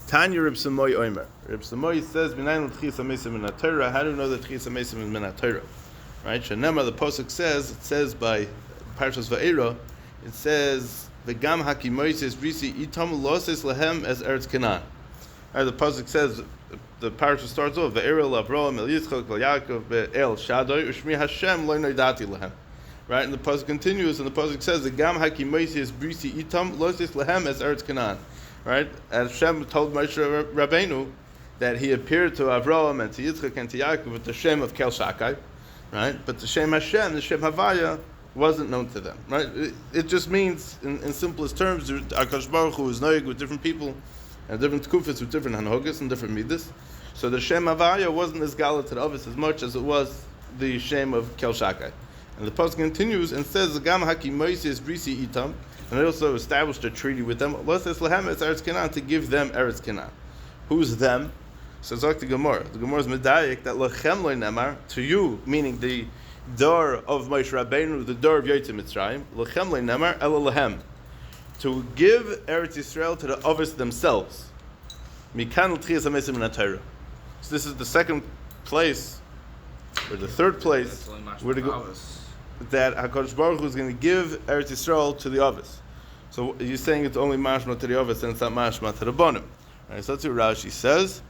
Tanya Reb Samoy Omer. Reb Samoy says, "Mנין לתחיית המתים מן התורה." How do we know that לתחיית המתים is min Torah? Right? Shenema, the pasuk says by Parshas Va'era, it says, "V'gam hakimoyses brisi itam loses lahem as eretz Canaan." Right? The pasuk says, the parasha starts off, "Va'era l'Avraham el Yitzchak el Yaakov el Shaddai u'shmi Hashem lo noidati lahem." Right? And the pasuk continues, and the pasuk says, "V'gam hakimoyses brisi itam loses lahem as eretz Canaan." Right? As Hashem told Moshe Rabbeinu that he appeared to Avraham and to Yitzchak and to Yaakov with the Shem of Kel Shakai, right? But the Shem Hashem, the Shem Havaya, wasn't known to them, right? It just means, in simplest terms, HaKadosh Baruch Hu is noig with different people and different kufas with different hanhogas and different midas. So the Shem Havaya wasn't as gala to the others as much as it was the Shem of Kel Shakai. And the post continues and says, "Gam haki moises brisi itam," and they also established a treaty with them. Loses lahem es Eretz Canaan, to give them Eretz Canaan. Who's them? So Zok the Gemara. The Gemara is medayik that lachem lo nemar, to you, meaning the door of Moshe Rabbeinu, the door of Yotzei Mitzrayim. Lachem lo nemar ela lahem, to give Eretz Yisrael to the others themselves. Mikan l'tchias hamesim min Torah. So this is the second place, or the third place, where the that HaKadosh Baruch Hu is going to give Eretz Yisrael to the Ovis. So you're saying it's only mashma to the Ovis and it's not mashma to the Bonim. Right, so that's what Rashi says.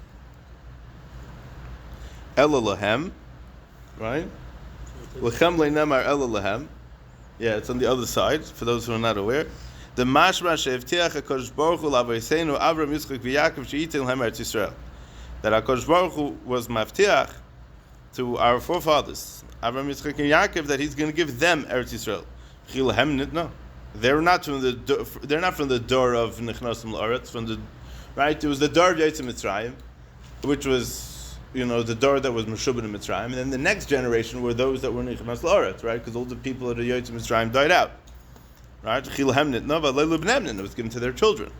Ela lahem, right? Lechem leinemar ela lahem. Yeah, it's on the other side, for those who are not aware. The mashma she'evtiach HaKadosh Baruch Hu l'avoseinu Avram Yitzchak v'Yaakov she'yitin lahem Eretz Yisrael. That HaKadosh Baruch Hu was maftiach to our forefathers, Avram, Yitzchak, and Yaakov, that He's going to give them Eretz Yisrael. No, they're not from the door of Nechnosim La'aretz. From the right, it was the door of Yotzei Mitzrayim, which was the door that was Meshubin in Mitzrayim, and then the next generation were those that were Nechnos La'aretz, right? Because all the people of the Yotzei Mitzrayim died out, right? It was given to their children.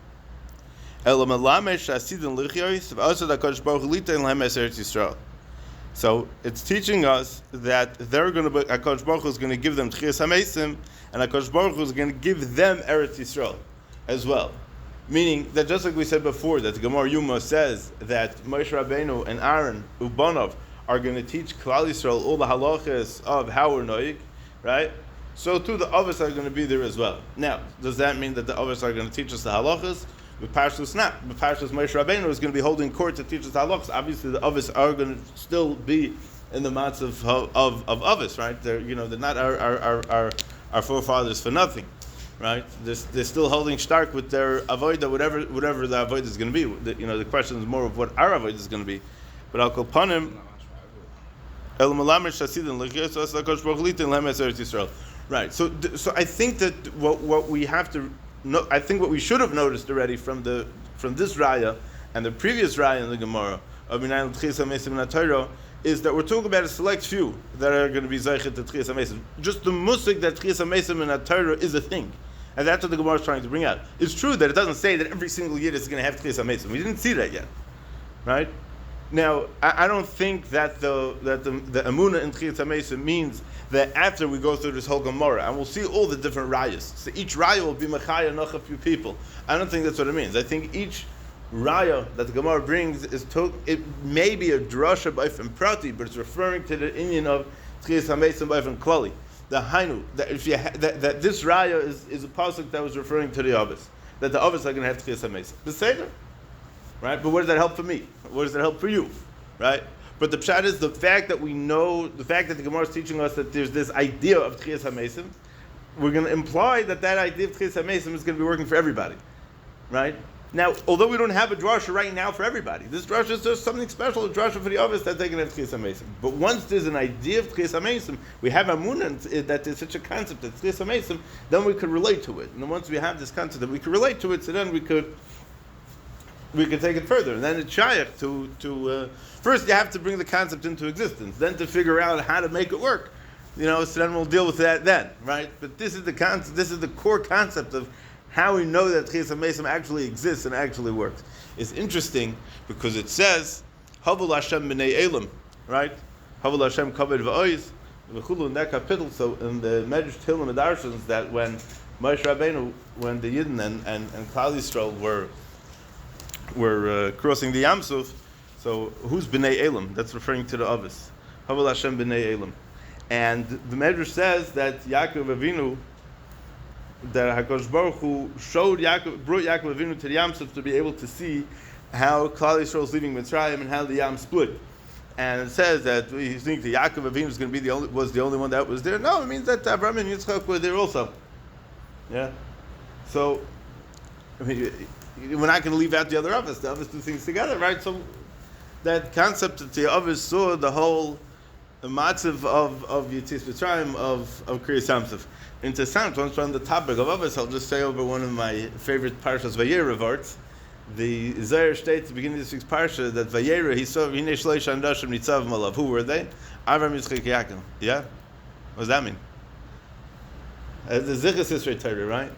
So it's teaching us that they're going to be, HaKadosh Baruch Hu is going to give them Tchias HaMeisim, and HaKadosh Baruch Hu is going to give them Eretz Yisrael as well. Meaning that, just like we said before, that the Gemara Yuma says that Moshe Rabbeinu and Aaron Ubanov are going to teach Klal Yisrael all the halachas of how we're noig, right? So too the others are going to be there as well. Now, does that mean that the others are going to teach us the halachas? With Parshas not. With Parshas Moshe Rabbeinu is going to be holding court to teach us halachas. Obviously, the others are going to still be in the mats of others, right? They're not our forefathers for nothing, right? They're still holding stark with their avodah, whatever the avodah is going to be. The question is more of what our avodah is going to be. But I'll call upon him. Right. So I think that what we have to. No, I think what we should have noticed already from this raya and the previous raya in the Gemara of Mנין לתחיית המתים מן התורה is that we're talking about a select few that are going to be zeichet to tchias hamesim. Just the musik that tchias hamesim min Torah is a thing, and that's what the Gemara is trying to bring out. It's true that it doesn't say that every single yid is going to have tchias hamesim. We didn't see that yet, right? Now, I don't think that the emunah in tchias hamesim means that after we go through this whole Gemara, and we'll see all the different rayas. So each raya will be machaya noch a few people. I don't think that's what it means. I think each raya that the Gemara brings it may be a drasha b'ayfen prati, but it's referring to the inyan of tchias hamesim b'ayfen klali. The hainu that that this raya is a pasuk that was referring to the others, that the others are going to have tchias hamesim. The seder, right? But what does that help for me? What does that help for you, right? But the pshat is the fact that the Gemara is teaching us that there's this idea of Tchias HaMeisim, we're going to imply that idea of Tchias HaMeisim is going to be working for everybody, right? Now, although we don't have a drasha right now for everybody, this drasha is just something special, a drasha for the others that they can have Tchias HaMeisim. But once there's an idea of Tchias HaMeisim, we have amunah that there's such a concept of Tchias HaMeisim, then we could relate to it. And then once we have this concept that we could relate to it, so then we could take it further. And then it's shaykh to first you have to bring the concept into existence, then to figure out how to make it work. So then we'll deal with that then, right? But this is the concept, this is the core concept of how we know that Tchias HaMeisim actually exists and actually works. It's interesting because it says, Havul Hashem b'nei Elam, right? Havul Hashem kavod v'ois, v'chulu in that kapitel. So in the Medrash Tehillim and Darshans, that when Moshe Rabbeinu, when the Yidden and Klal Yisrael were crossing the Yam Suf. So who's B'nai Elam? That's referring to the Avos. Havel Hashem B'nai Elam. And the Medrash says that Yaakov Avinu, that HaKadosh Baruch Hu brought Yaakov Avinu to the Yam Suf to be able to see how Klal Yisrael is leaving Mitzrayim and how the Yam split. And it says that you think that Yaakov Avinu is going to be was the only one that was there. No, it means that Abraham and Yitzchak were there also. Yeah. So, I mean, we're not going to leave out the other Avos. The Avos do things together, right? So, that concept that the Avos saw the whole matzav of Yetzias Mitzrayim of Kriyas Yam Suf. Into sound, once we're on the topic of Avos, I'll just say over one of my favorite parshas Vayera arts. The Zohar states at the beginning of this week's parsha that Vayera, he saw Hinei Shlosh Andashim Nitzav Malav. Who were they? Avram, Yitzchak, Yaakov. Yeah? What does that mean? The Zichas Yisrei Torah, right?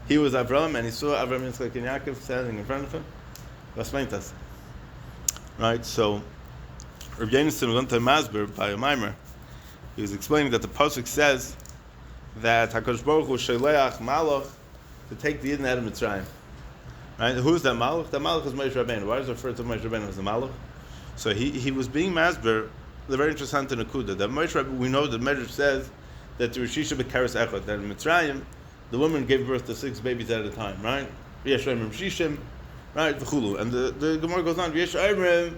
He was Avram, and he saw Avram, Yitzchak, and Yaakov standing in front of him. Vasmeintas. Right? So, Rabbi Yonason went to Masber by a mimer. He was explaining that the pasuk says that HaKadosh Baruch Hu sheleach malach to take the Yidden out of Mitzrayim. Right? Who's that malach? That malach is Moshe Rabbeinu. Why is it referred to Moshe Rabbeinu as the malach? So he was being masber. The very interesting nakuda that Moshe Rabbeinu, we know that Medrash says that the Rishisha b'karas echad, that in Mitzrayim the woman gave birth to 6 babies at a time. Right? Yeshayim Shishim. Right? V'chulu. And the Gemara goes on. Yeshayim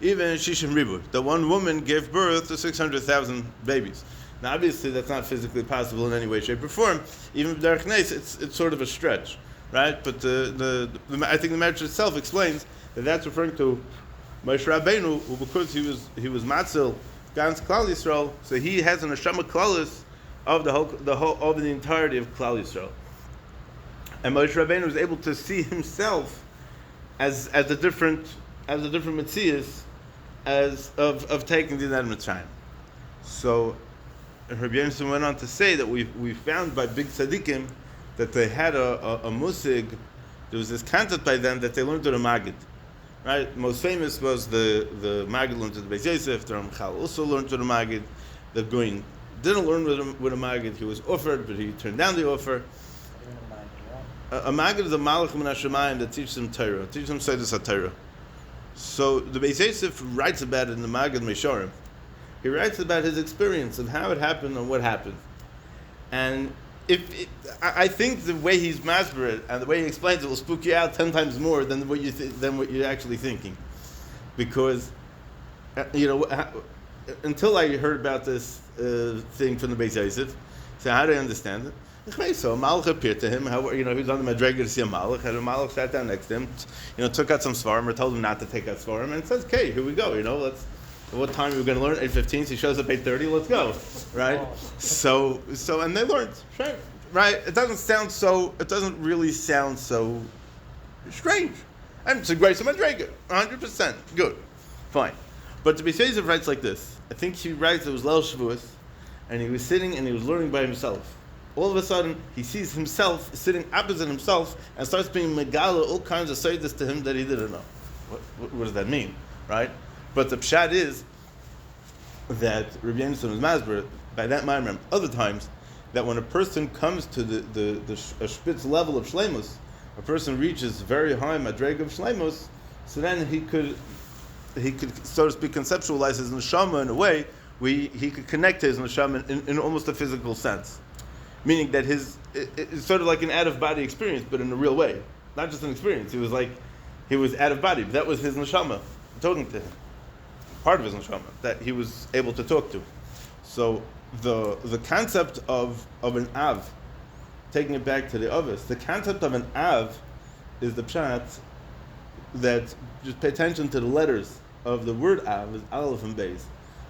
even Shishim Ribu. The one woman gave birth to 600,000 babies. Now, obviously, that's not physically possible in any way, shape, or form. Even with Derech Nes, it's sort of a stretch, right? But I think the Medrash itself explains that that's referring to Moshe Rabbeinu, who because he was matzil Gans Klal Yisrael, so he has an neshama klalis of the entirety of Klal Yisrael, and Moshe Rabbeinu was able to see himself as the different mitzias of taking the Yidden Mitzrayim. So Rabbi Yonason went on to say that we found by big tzaddikim that they had a musig. There was this concept by them that they learned to the Magid. Right? Most famous was the Magid learned to the Beis Yosef. The Ramchal also learned to the Magid. The Goin didn't learn with a Magid. He was offered, but he turned down the offer. A Magid is a Malach min Hashemayim that teaches them Torah, teaches them Seidas HaTorah. So the Beis Yosef writes about it in the Magid Meshorim. He writes about his experience of how it happened and what happened. And I think the way he's masber it and the way he explains it will spook you out 10 times more than what you're actually thinking. Because, until I heard about this thing from the Beis Yosef, so how do I understand it? Okay, so a Malach appeared to him. He was on the Madrega to see a Malach, and a Malach sat down next to him, took out some Svarim, or told him not to take out Svarim, and says, okay, here we go, let's... What time are we going to learn? 8:15. He shows up 8:30. Let's go, right? So, and they learned, right? It doesn't really sound so strange. It's a grace of Madrega, 100%. Good, fine. But the Beis Yosef writes like this. I think he writes it was Leil Shavuos, and he was sitting and he was learning by himself. All of a sudden, he sees himself sitting opposite himself and starts being megala all kinds of seidas to him that he didn't know. What does that mean, right? But the pshat is that Rabbi Yonason was masber by that ma'amar other times that when a person comes to the spitz level of shleimus, a person reaches very high madrega of shleimus, so then he could so to speak conceptualize his neshama in a way where he could connect to his neshama in almost a physical sense, meaning that it's sort of like an out of body experience, but in a real way, not just an experience. He was out of body, but that was his neshama talking to him. Part of his neshama that he was able to talk to. So the concept of an av, taking it back to the Avos, the concept of an av is the pshat that just pay attention to the letters of the word av is aleph and beis.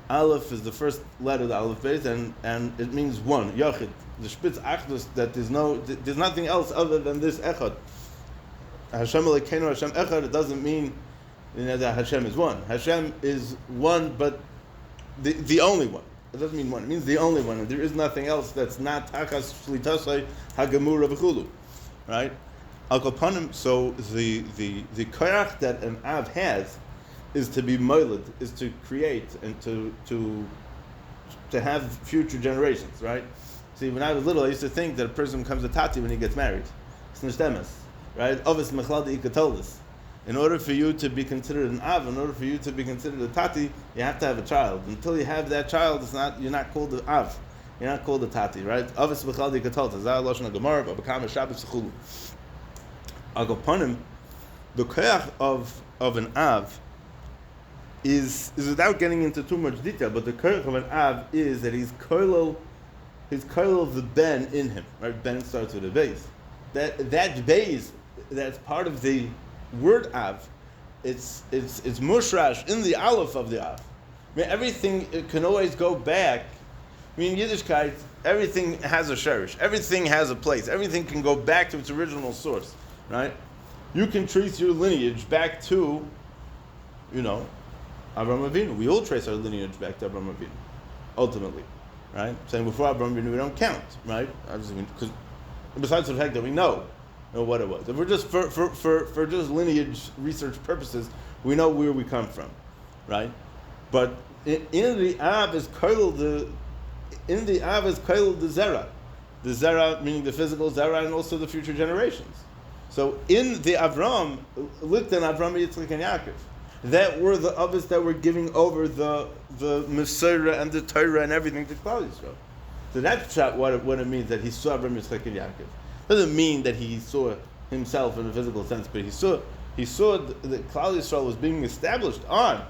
Aleph is the first letter of the aleph beis, and it means one, yachid. The spitz achdus, that there's nothing else other than this echad. Hashem Elokeinu Hashem echad. It doesn't mean that Hashem is one. Hashem is one, but the only one. It doesn't mean one. It means the only one. And there is nothing else that's not Tachas Shlitasai Hagamura V'chulu. Right? Al Kapanim, so the koyach that an Av has is to be moiled, is to create and to have future generations, right? See, when I was little, I used to think that a person becomes a tati when he gets married. It's nishdemes, right? Ovis mechladi ikatolis. in order for you to be considered an av, in order for you to be considered a tati, you have to have a child. Until you have that child, you're not called the av. You're not called a tati, right? Avis b'chaldi katalta. Zah loshon haGemara, b'abakam Shabbos v'chulu. Agaponim, the koyach of an av is without getting into too much detail, but the koyach of an av is that he's koilel the ben in him, right? Ben starts with a base. That base, that's part of the word av. It's mushrash in the aleph of the av. I mean, everything can always go back. I mean, in Yiddishkeit, everything has a sherish. Everything has a place. Everything can go back to its original source, right? You can trace your lineage back to, Avraham Avinu. We all trace our lineage back to Avraham Avinu, ultimately, right? Saying before Avraham Avinu, we don't count, right? Because besides the fact that we know what it was. If we're just for just lineage research purposes, we know where we come from, right? But in the Av is koilel the zera. The zera meaning the physical zera and also the future generations. So in the Avram, Liktan, Avram, Yitzchak, and Yaakov, that were the others that were giving over the Messiah and the Torah and everything to Klal Yisrael. So that's what it means that he saw Avram, Yitzchak, and Yaakov. Doesn't mean that he saw himself in a physical sense, but he saw that Klal Yisrael was being established on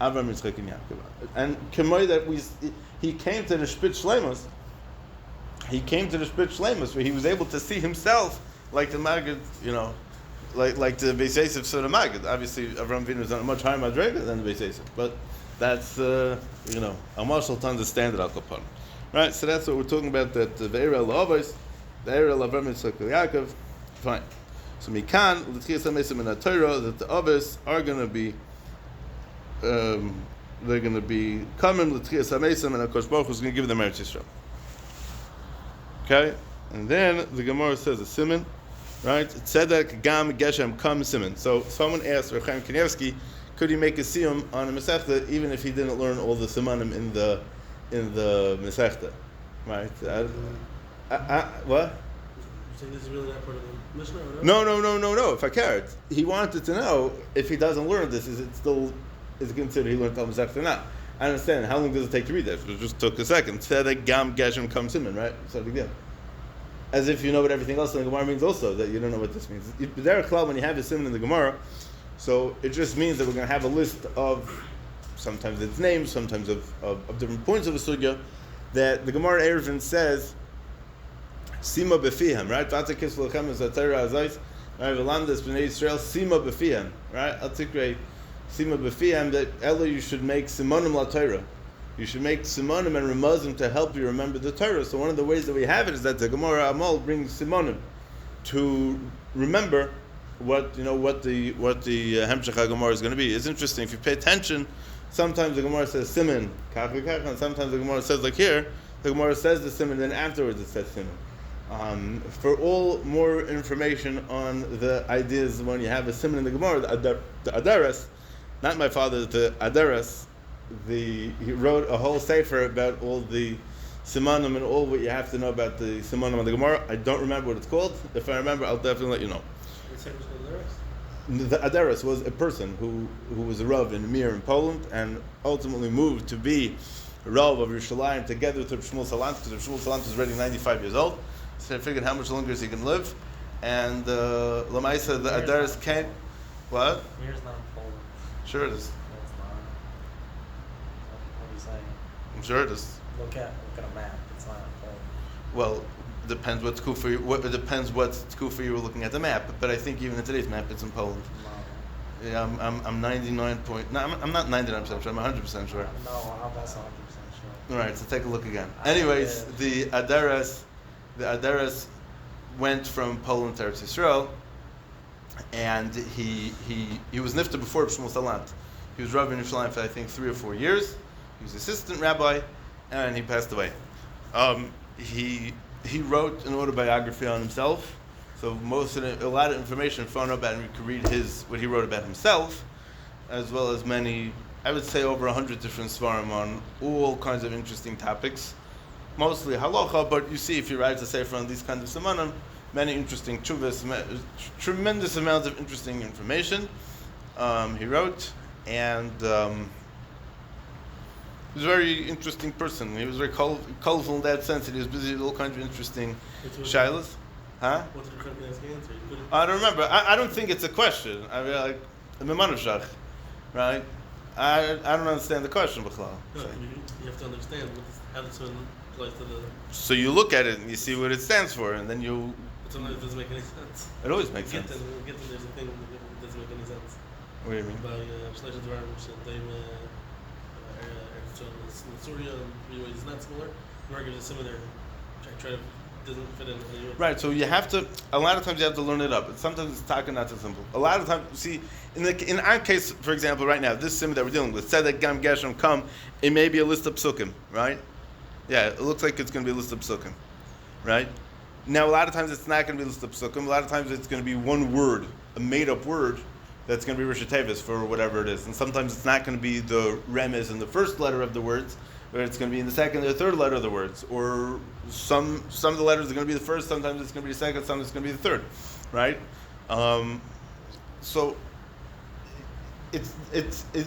Avram, Yitzchak, and Yaakov. And Kemoy that he came to the Spitz Shlemos. He came to the Spitz Shlemos where he was able to see himself like the Maggid, like the Beis Yosef Sura Maggid. Obviously, Avraham Avinu is on a much higher madrega than the Beis Yosef, but that's a marshal to understand it. Al Kapon, right? So that's what we're talking about. That the Ve'era La'avos, the Ve'era L'Avram Yitzchak Yaakov. Fine. So Mikan Letchias HaMesim in the Torah that the Avos are going to be. They're going to be coming Letchias HaMesim, and HaKadosh Baruch Hu is going to give them Eretz Yisrael. Okay, and then the Gemara says a siman. Right? Tzedek gam geshem kam siman. So someone asked Reb Chaim Kanievsky, could he make a siyum on a Masechta even if he didn't learn all the simanim in the Masechta? Right? What? You're saying this is really not part of the Mishnah? Or No. If I cared, he wanted to know if he doesn't learn this, is it considered he learned the Masechta or not? I understand. How long does it take to read that? It just took a second. Tzedek gam geshem kam siman. Right? So again. As if you know what everything else in the Gemara means also, that you don't know what this means. Derech Klal, when you have a siman in the Gemara, so it just means that we're going to have a list of, sometimes it's names, sometimes of different points of a sugya, that the Gemara Erevin says, Sima befihem, right? Vatakis l'chem is atayra azayis, right? V'landas b'nei Yisrael, Sima befihem, right? Atikre, Sima befihem, that Ella you should make simonim la Torah. You should make simonim and remazim to help you remember the Torah. So one of the ways that we have it is that the Gemara Amal brings simonim to remember what the Hemshech HaGemara is going to be. It's interesting if you pay attention. Sometimes the Gemara says siman kach v'kach, and sometimes the Gemara says like here. The Gemara says the siman, then afterwards it says siman. For all more information on the ideas when you have a siman in the Gemara, the Adaras, not my father, the Adaras. He wrote a whole sefer about all the simanim and all what you have to know about the simanim of the Gemara. I don't remember what it's called. If I remember, I'll definitely let you know. The Adaras was a person who was a Rav in Mir in Poland and ultimately moved to be Rav of Yerushalayim together with Shmuel Salant, because Shmuel Salant was already 95 years old. So I figured how much longer is he can live. And Lamaisa, the Adaras came. What? Mir's not in Poland. Sure it is. I'm sure it is. Look at a map. It's not in Poland. Well, depends what's cool for you. It depends what's cool for you looking at the map. But I think even in today's map, it's in Poland. No. Yeah, I'm 99 point. No, I'm not 99% sure. I'm 100% sure. No, I'm not 100% sure. All right, so take a look again. Anyways, the Adaras went from Poland to Eretz Yisrael, and he was nifta before Shmuel Salant. He was Rav in Yerushalayim for I think 3 or 4 years. He was assistant rabbi, and he passed away. He wrote an autobiography on himself, so a lot of information found about him. You could read what he wrote about himself, as well as many, I would say over 100 different svarim on all kinds of interesting topics, mostly halacha. But you see, if he writes a sefer on these kinds of simanim, many interesting tshuvas, tremendous amounts of interesting information. He wrote, and he was a very interesting person. He was very colorful in that sense that he was busy with all kinds of interesting shilas. Huh? What's the correct answer? I don't remember. I don't think it's a question. I mean, like, Mimanashach, right? I don't understand the question, B'chlal. No, you have to understand how this one applies to the. So you look at it and you see what it stands for, and then you. But sometimes it doesn't make any sense. It always makes Get sense. to there's a thing that doesn't make any sense. What do you mean? By Shlesh Dvarim, Shem Surya, in ways not similar. Margaret is similar. Try to doesn't fit in any way. Right, so you have to. A lot of times you have to learn it up. Sometimes it's taka, not so simple. A lot of times, see, in our case, for example, right now, this sim that we're dealing with, Tzedek Gam Geshem Come, it may be a list of psukim, right? Yeah, it looks like it's going to be a list of psukim, right? Now, a lot of times it's not going to be a list of psukim. A lot of times it's going to be one word, a made-up word, that's going to be Rosh Tevis for whatever it is. And sometimes it's not going to be the remez in the first letter of the words, but it's going to be in the second or third letter of the words. Or some of the letters are going to be the first, sometimes it's going to be the second, sometimes it's going to be the third, right? So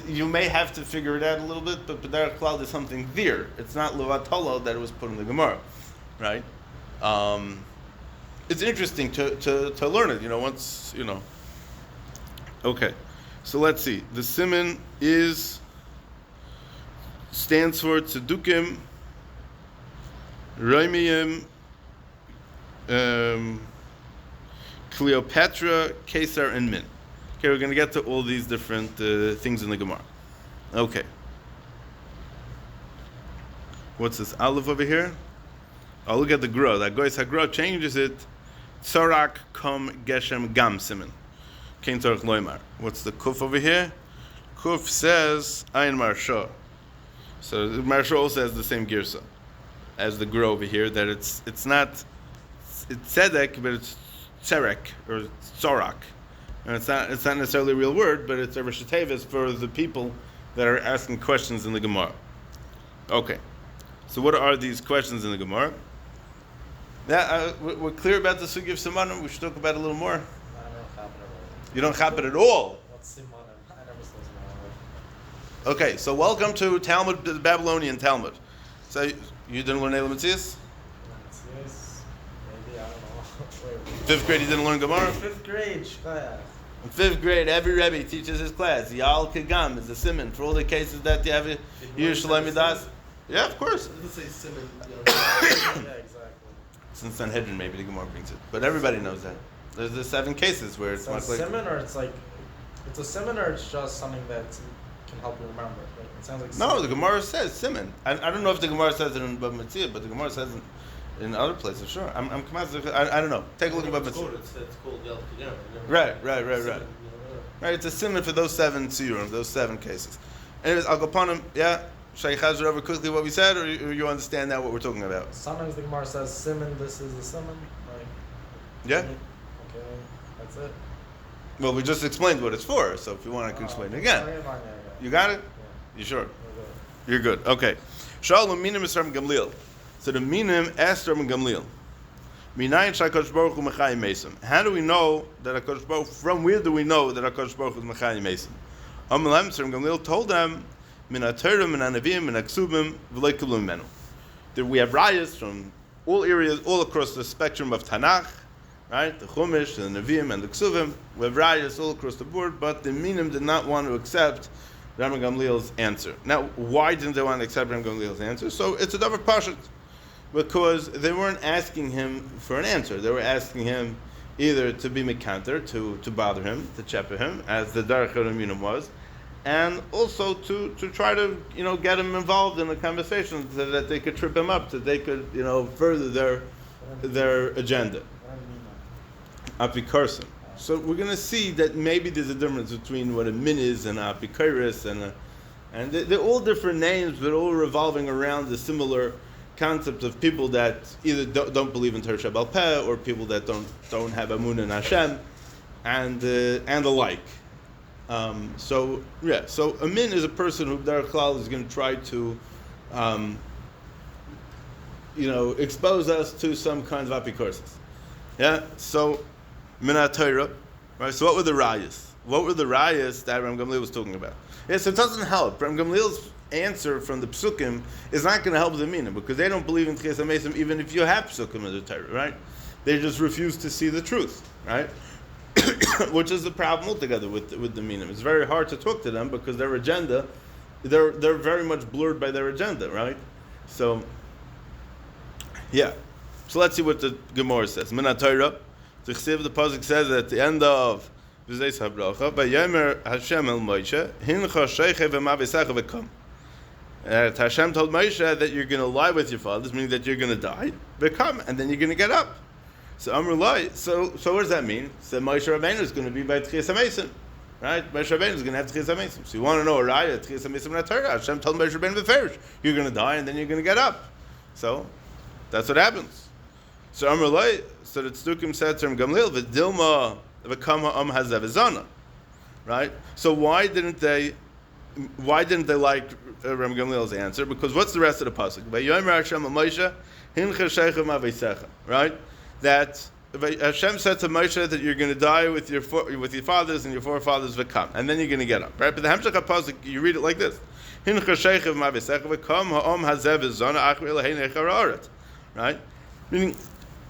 you may have to figure it out a little bit, but B'derech Klal is something there. It's not Levatolo that it was put in the Gemara, right? It's interesting to learn it, once, Okay, so let's see. The siman stands for Tzedukim, Raimiyim, Cleopatra, Kesar, and Min. Okay, we're going to get to all these different things in the Gemara. Okay. What's this Aleph over here? I'll look at the Gra. That Goyes HaGra changes it. Tzarak Kom Geshem Gam Siman. Kein Tzarech Loimar. What's the Kuf over here? Kuf says Ayin Marsha. So the Marsha also has the same girsa as the Gra over here. That it's Tzedek, but it's Tzerek or Tzorak. And it's not necessarily a real word, but it's a Rosh Tevis for the people that are asking questions in the Gemara. Okay, so what are these questions in the Gemara? We're clear about the Sugi of Simanim. We should talk about it a little more. I don't have it already. You don't have it at all. What's Simanim? I never saw Simanim. Okay, so welcome to Talmud, the Babylonian Talmud. So you didn't learn Elam Metzias? Yes, maybe, I don't know. Wait. Fifth grade, you didn't learn Gemara? Fifth grade, Shkaya. In fifth grade, every Rebbe teaches his class. Yal Kigam is the siman for all the cases that you have Yerushalayim Das. Yeah, of course. It doesn't say Simon. Yeah, exactly. Since Sanhedrin, maybe the Gemara brings it, but everybody knows that. There's the 7 cases where it's So much like Simon, or it's a Simon, or it's just something that can help you remember. Like, it sounds like no. Simon. The Gemara says siman. I don't know if the Gemara says it in Bava Metzia, but the Gemara says it in other places. Sure, I'm I don't know. Take a look at Bava Metzia. It's called Yal Kigam. Right. Right, it's a siman for those 7 tziyurim, those 7 cases. Anyways, I'll go upon them. Yeah, Shaykh Hazar over quickly what we said, or you understand now what we're talking about? Sometimes the Gemara says Simon, this is the Simon. Like, Yeah. Okay, that's it. Well, we just explained what it's for, so if you want, I can explain it again. Okay, fine, yeah. You got it? Yeah. You sure? Okay. You're good. Okay. Shalom minim is from Gamliel. So the minim asked from Gamliel. Minayin shakadosh baruch hu mechayim mesim. How do we know that HaKadosh Baruch? From where do we know that HaKadosh Baruch is mechayim mesim? Amalem from Gamliel told them min haTorah, min hanavim, min haksubim, v'lo yikablu mimenu. That we have rayas from all areas, all across the spectrum of Tanakh, right? The Chumash, the Nevi'im, and the Ksuvim. We have rayas all across the board, but the minim did not want to accept Rabbi Gamliel's answer. Now, why didn't they want to accept Rabbi Gamliel's answer? So it's a davar pashut, because they weren't asking him for an answer. They were asking him either to be mekanter, to bother him, to chepper him, as the Derech HaRaminim was, and also to try to get him involved in the conversation so that they could trip him up, that they could further their agenda. Apikarsim. So we're going to see that maybe there's a difference between what a min is and apikaris, and they're all different names, but all revolving around the similar concept of people that either don't believe in Torah Shebal Peh, or people that don't have Amun in Hashem, and the like. So a min is a person who Derech Klal is going to try to expose us to some kinds of apikursis. Yeah. So min Torah, right? So what were the rayas? What were the rayas that Ram Gamliel was talking about? Yeah. So it doesn't help. Ram Gamliel's answer from the psukim is not going to help the mina because they don't believe in Tchias HaMesim even if you have psukim in the Torah, right? They just refuse to see the truth, right? Which is the problem altogether with the minim. It's very hard to talk to them because their agenda, they're very much blurred by their agenda, right? So, yeah. So let's see what the Gemara says. Min Torah, the pasuk says at the end of V'zeis Habracha, Vayomer Hashem el Moshe, Hincha Sheichev v'Mavisecha v'Kam. Hashem told Moshe that you're going to lie with your fathers, meaning that you're going to die, v'Kam, and then you're going to get up. So Amr Lai. So what does that mean? So Moshe Rabbeinu is going to be by Tchias HaMesim, right? Moshe Rabbeinu is going to have Tchias HaMesim. So you want to know a raya Tchias HaMesim in the Torah? Hashem told Moshe Rabbeinu beferish, you're going to die and then you're going to get up. So that's what happens. So Amr Lai. So the Tzdukim said to him, Gamliel v'Dilma v'Kama Hazev Zana, right? So why didn't they like Ram Gamliel's answer? Because what's the rest of the pasuk? Vayomer Hashem Moshe Hincha Sheichev Mavisecha, right? That Hashem said to Moshe that you're going to die with your fathers and your forefathers v'kam, and then you're going to get up, right? But the Hamshach HaPasuk, you read it like this: Hincha Sheichev Mavisecha v'kam ha'om Hazev Zana Achri Elahei Nechar Haaretz, right? Meaning,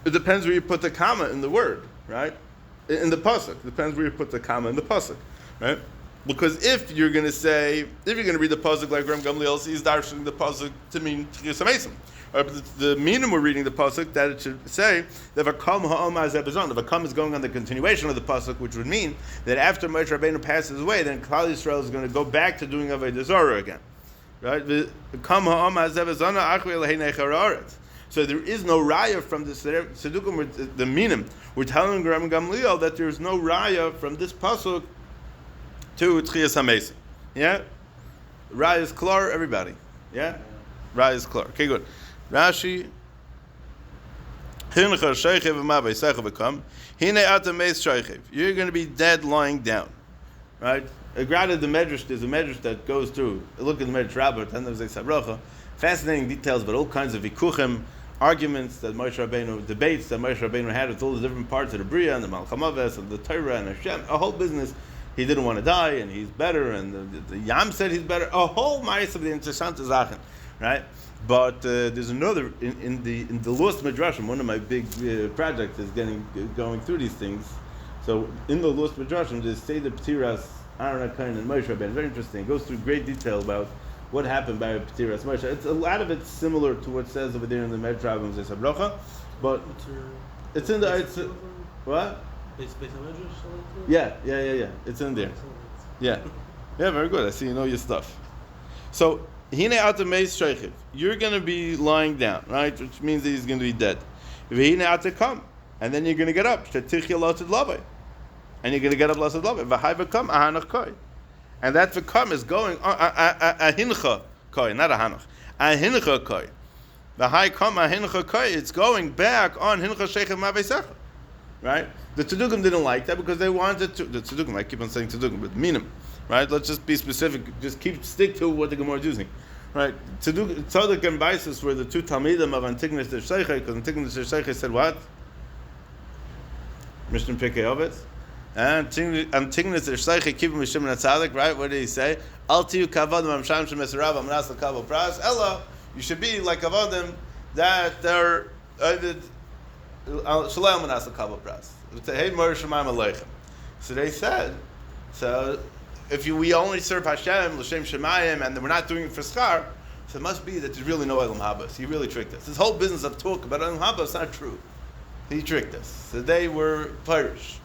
it depends where you put the comma in the word, right? In the pasuk, it depends where you put the comma in the pasuk, right? Because if you're going to read the pasuk like Ram Gamliel, he's darshaning the pasuk to mean Tchias HaMesim. The minim were reading the pasuk that it should say that v'kam ha'om hazev zon. The v'kam is going on the continuation of the pasuk, which would mean that after Moshe Rabbeinu passes away, then Klal Yisrael is going to go back to doing Avodah Zarah again, right? V'kam ha'om hazev zon achri elahei nechar haaretz. So there is no raya from this. Sedukim, the minim, we're telling Ram Gamliel that there is no raya from this pasuk to Tchias HaMesim. Yeah, raya is klar, everybody. Yeah, raya is klar. Okay, good. Rashi, you're going to be dead lying down, right? Granted, there's a medrash that goes through. Look at the medrash Rabbah, fascinating details about all kinds of vikuchim, arguments that Moshe Rabbeinu, debates that Moshe Rabbeinu had with all the different parts of the Bria and the Malchamaves and the Torah and Hashem, a whole business. He didn't want to die and he's better, and the Yam said he's better. A whole ma'is of the interessante Sachen, right? But there's another in the Lost Midrashim. One of my big projects is going through these things. So in the Lost Midrashim, there's Seder Ptiras Aaron HaKohen and Moshe Rabbeinu. Very interesting. It goes through great detail about what happened by Ptiras Moshe. It's a lot of it's similar to what says over there in the Midrash of Zeh Sabrocha, but it's in the what? Yeah. It's in there. Yeah, very good. I see you know your stuff. So you're going to be lying down, right? Which means that he's going to be dead. And then you're going to get up. And you're going to get up lasted love. And that v'kam is going ahincha koi, not ahanach. Ahincha koi. The high kam ahincha koi. It's going back on hincha sheichem mavesecha. Right? The Tzedukim didn't like that because they wanted to. The Tzedukim, I keep on saying Tzedukim, but minim. Right? Let's just be specific. Just stick to what the Gemara is using. Right? Tzedek and Baisus were the two Talmidim of Antignas Sheichei, because Antignas Sheichei said what? Mishnah Pirkei Avos. And Antignas Sheichei Kibum Mishim Natzadik. Right? What did he say? Al tiyu kavadim amsham shemesarav amnas l'kavol pras. Ella, you should be like kavadim that they're shalom amnas l'kavol pras. Hey Mor Shemaim Aleichem. So they said, so if we only serve Hashem, L'Shem Shemayim, and we're not doing it for schar, so it must be that there's really no Elam Habas. He really tricked us. This whole business of talk about Elam Habas is not true. He tricked us. So they were Pirish,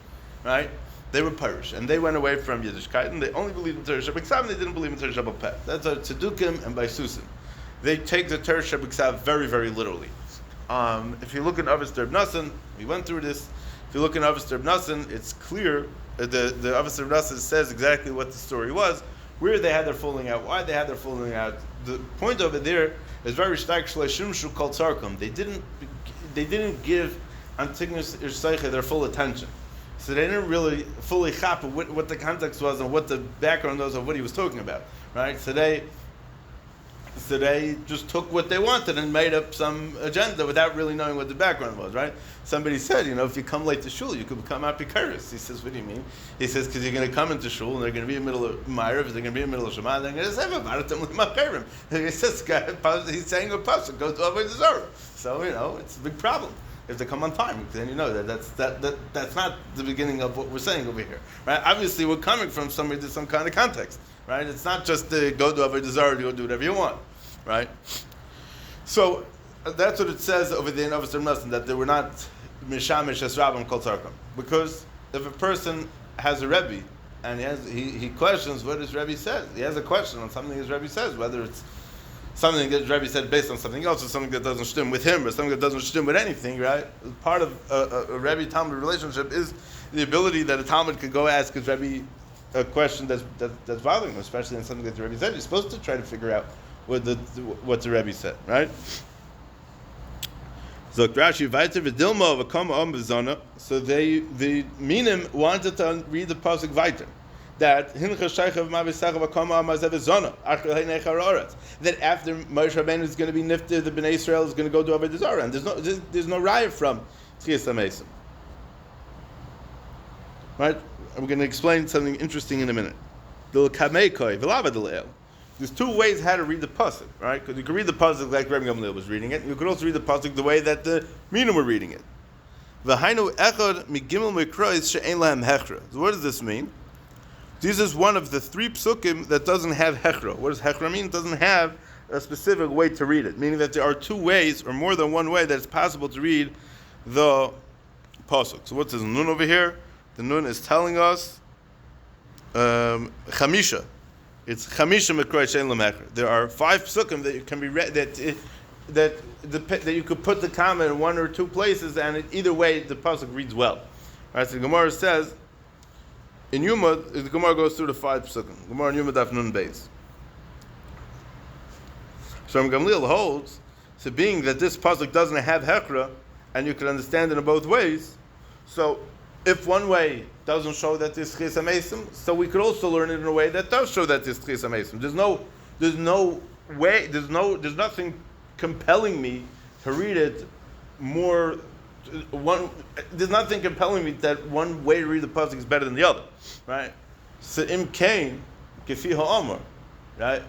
right? They were Pirish, and they went away from Yiddishkeit, and they only believed in Torah Shabbat they didn't believe in Torah Shabbat Peh. That's a Tzedukim and by Susan. They take the Torah Shabbat very, very literally. If you look in Avos Derb Nasan, we went through this. If you look in Avos Derb Nasan, it's clear. The Avos Derb Nasan says exactly what the story was, where they had their falling out, why they had their falling out. The point over there is very stark. Shleishim Shu Kol Tzarkom. They didn't give Antignas Ishseiche their full attention. So they didn't really fully chap what the context was and what the background was of what he was talking about, right? So So they just took what they wanted and made up some agenda without really knowing what the background was, right? Somebody said, if you come late to shul, you could become apikaris. He says, what do you mean? He says, because you're going to come into shul and they're going to be in the middle of Ma'ariv, they're going to be in the middle of Shema, and they're going to say, he says, he's saying a pasuk, go to Avodah Zarah. So, it's a big problem. If they come on time, then you know that's not the beginning of what we're saying over here, right? Obviously, we're coming from some kind of context, right? It's not just to go to Avodah Zarah, to go do whatever you want, right? So that's what it says over there in Avos Muslim, that they were not mishamish as Rabbim kol tzarkam, because if a person has a Rebbe and he questions what his Rebbe says, he has a question on something his Rebbe says, whether it's something that Rebbe said based on something else, or something that doesn't stem with him, or something that doesn't stem with anything, right? Part of a Rebbe-Talmud relationship is the ability that a Talmud could go ask his Rebbe a question that's bothering him, especially in something that the Rebbe said. You're supposed to try to figure out what the Rebbe said, right? So Rashi weiter v'dilma v'kama bezona. So the Minim wanted to read the pasuk weiter, that that after Moshe Rabbeinu is going to be nifted, the Bnei Israel is going to go to Avodah Zarah, and there's no raya from Tchias HaMesim. Right? I'm going to explain something interesting in a minute. There's two ways how to read the pasuk, right? Because you can read the pasuk like Rabbi Gamliel was reading it. You could also read the pasuk the way that the Minim were reading it. So what does this mean? This is one of the three psukim that doesn't have hechra. What does hechra mean? It doesn't have a specific way to read it, meaning that there are two ways, or more than one way, that it's possible to read the pasuk. So what's this nun over here? The nun is telling us chamisha. It's chamisha mekroi shein lam hechra. There are 5 psukim that can be read that you could put the comma in one or two places, and either way the pasuk reads well. Right? So the Gemara says. In Yuma, the Gemara goes through the 5 psukim. Gemara in Yuma daf nun beis. So Gamliel holds, so being that this pasuk doesn't have hechra, and you can understand it in both ways, so if one way doesn't show that there's Tchias HaMesim, so we could also learn it in a way that does show that there's Tchias HaMesim. There's nothing compelling me to read it more. There's nothing compelling me that one way to read the pasuk is better than the other, right? So im kain kefi ha'amar, right?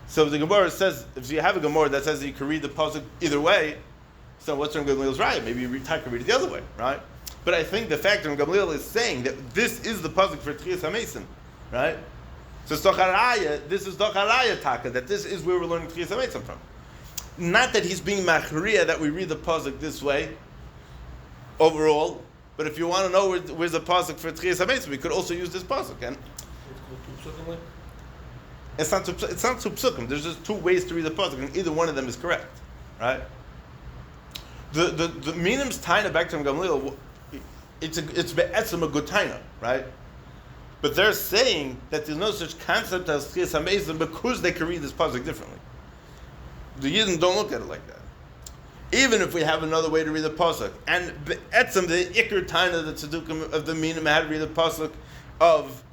So the Gemara says, if you have a Gemara that says that you can read the pasuk either way, so what's Ram Gamliel's right? Maybe you can read it the other way, right? But I think the fact that Ram Gamliel is saying that this is the pasuk for Tchias HaMesim, right? So this is doch haraya taka, that this is where we're learning Tchias HaMesim from. Not that he's being machriya that we read the pasuk this way overall, but if you want to know where's the pasuk for Tchias HaMesim, we could also use this pasuk. And it's not two psukim. There's just 2 ways to read the pasuk, and either one of them is correct, right? The Minim's taina back to Gamliel, it's be'etzem a good taina, right? But they're saying that there's no such concept as Tchias HaMesim because they can read this pasuk differently. The Yidden don't look at it like that. Even if we have another way to read the pasuk, and etzem the ikr taina, the tzedukim of the Minim had to read the pasuk of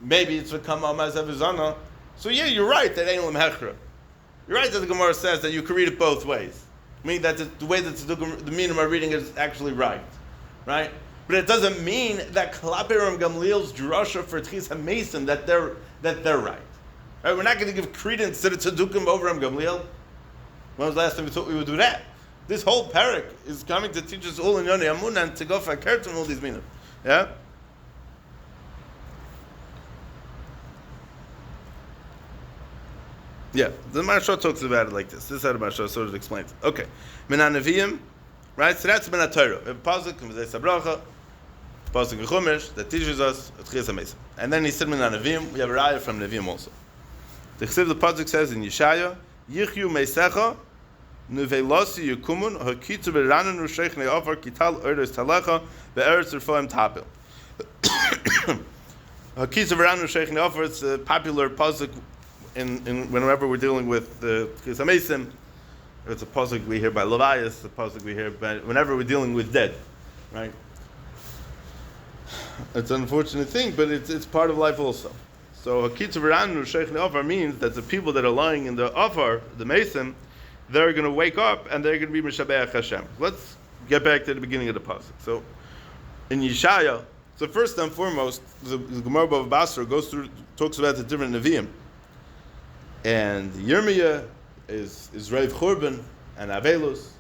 maybe it's v'kama amazav zana. So yeah, you're right that ain't lam hechra. You're right that the Gemara says that you can read it both ways. I mean that the way that the Minim are reading it is actually right? But it doesn't mean that Klape Ram Gamliel's drasha for Tchias HaMesim that they're right. We're not going to give credence to the tzedukim over Ram Gamliel. When was the last time we thought we would do that? This whole parak is coming to teach us all in Yoni Amunah and to go for Kertum all these Minim. Yeah? Yeah, the Maharsha talks about it like this. This is how the Maharsha sort of explains it. Okay. Minan Nevi'im, right? So that's Minan Torah. We have a pasuk in V'zei Sabracha, pasuk in Chumash that teaches us Tchias HaMesim. And then he said Minan Nevi'im, we have a raya from Nevi'im also. The pasuk says in Yeshaya, Yichyu Meisecha, Nuvelosi Yukumun, Hakitzu Berananu Sheikh Ne'ofar, Kital Erdes Talecha, Be'eretz Refoim Tapil. Hakitzu Berananu Sheikh Ne'ofar, it's a popular pasuk in whenever we're dealing with the Tchias HaMesim. It's a pasuk we hear by Levias, a pasuk we hear by whenever we're dealing with dead, right? It's an unfortunate thing, but it's part of life also. So Hakitzu V'Ranu Sheikh Ne'Ofar means that the people that are lying in the Ofar, the Mason, they're going to wake up and they're going to be Mishabeach Hashem. Let's get back to the beginning of the pasuk. So in Yeshaya, so first and foremost, the Gemara Bava Basra talks about the different Nevi'im. And Yirmiyah is Reiv Churban and Avelus.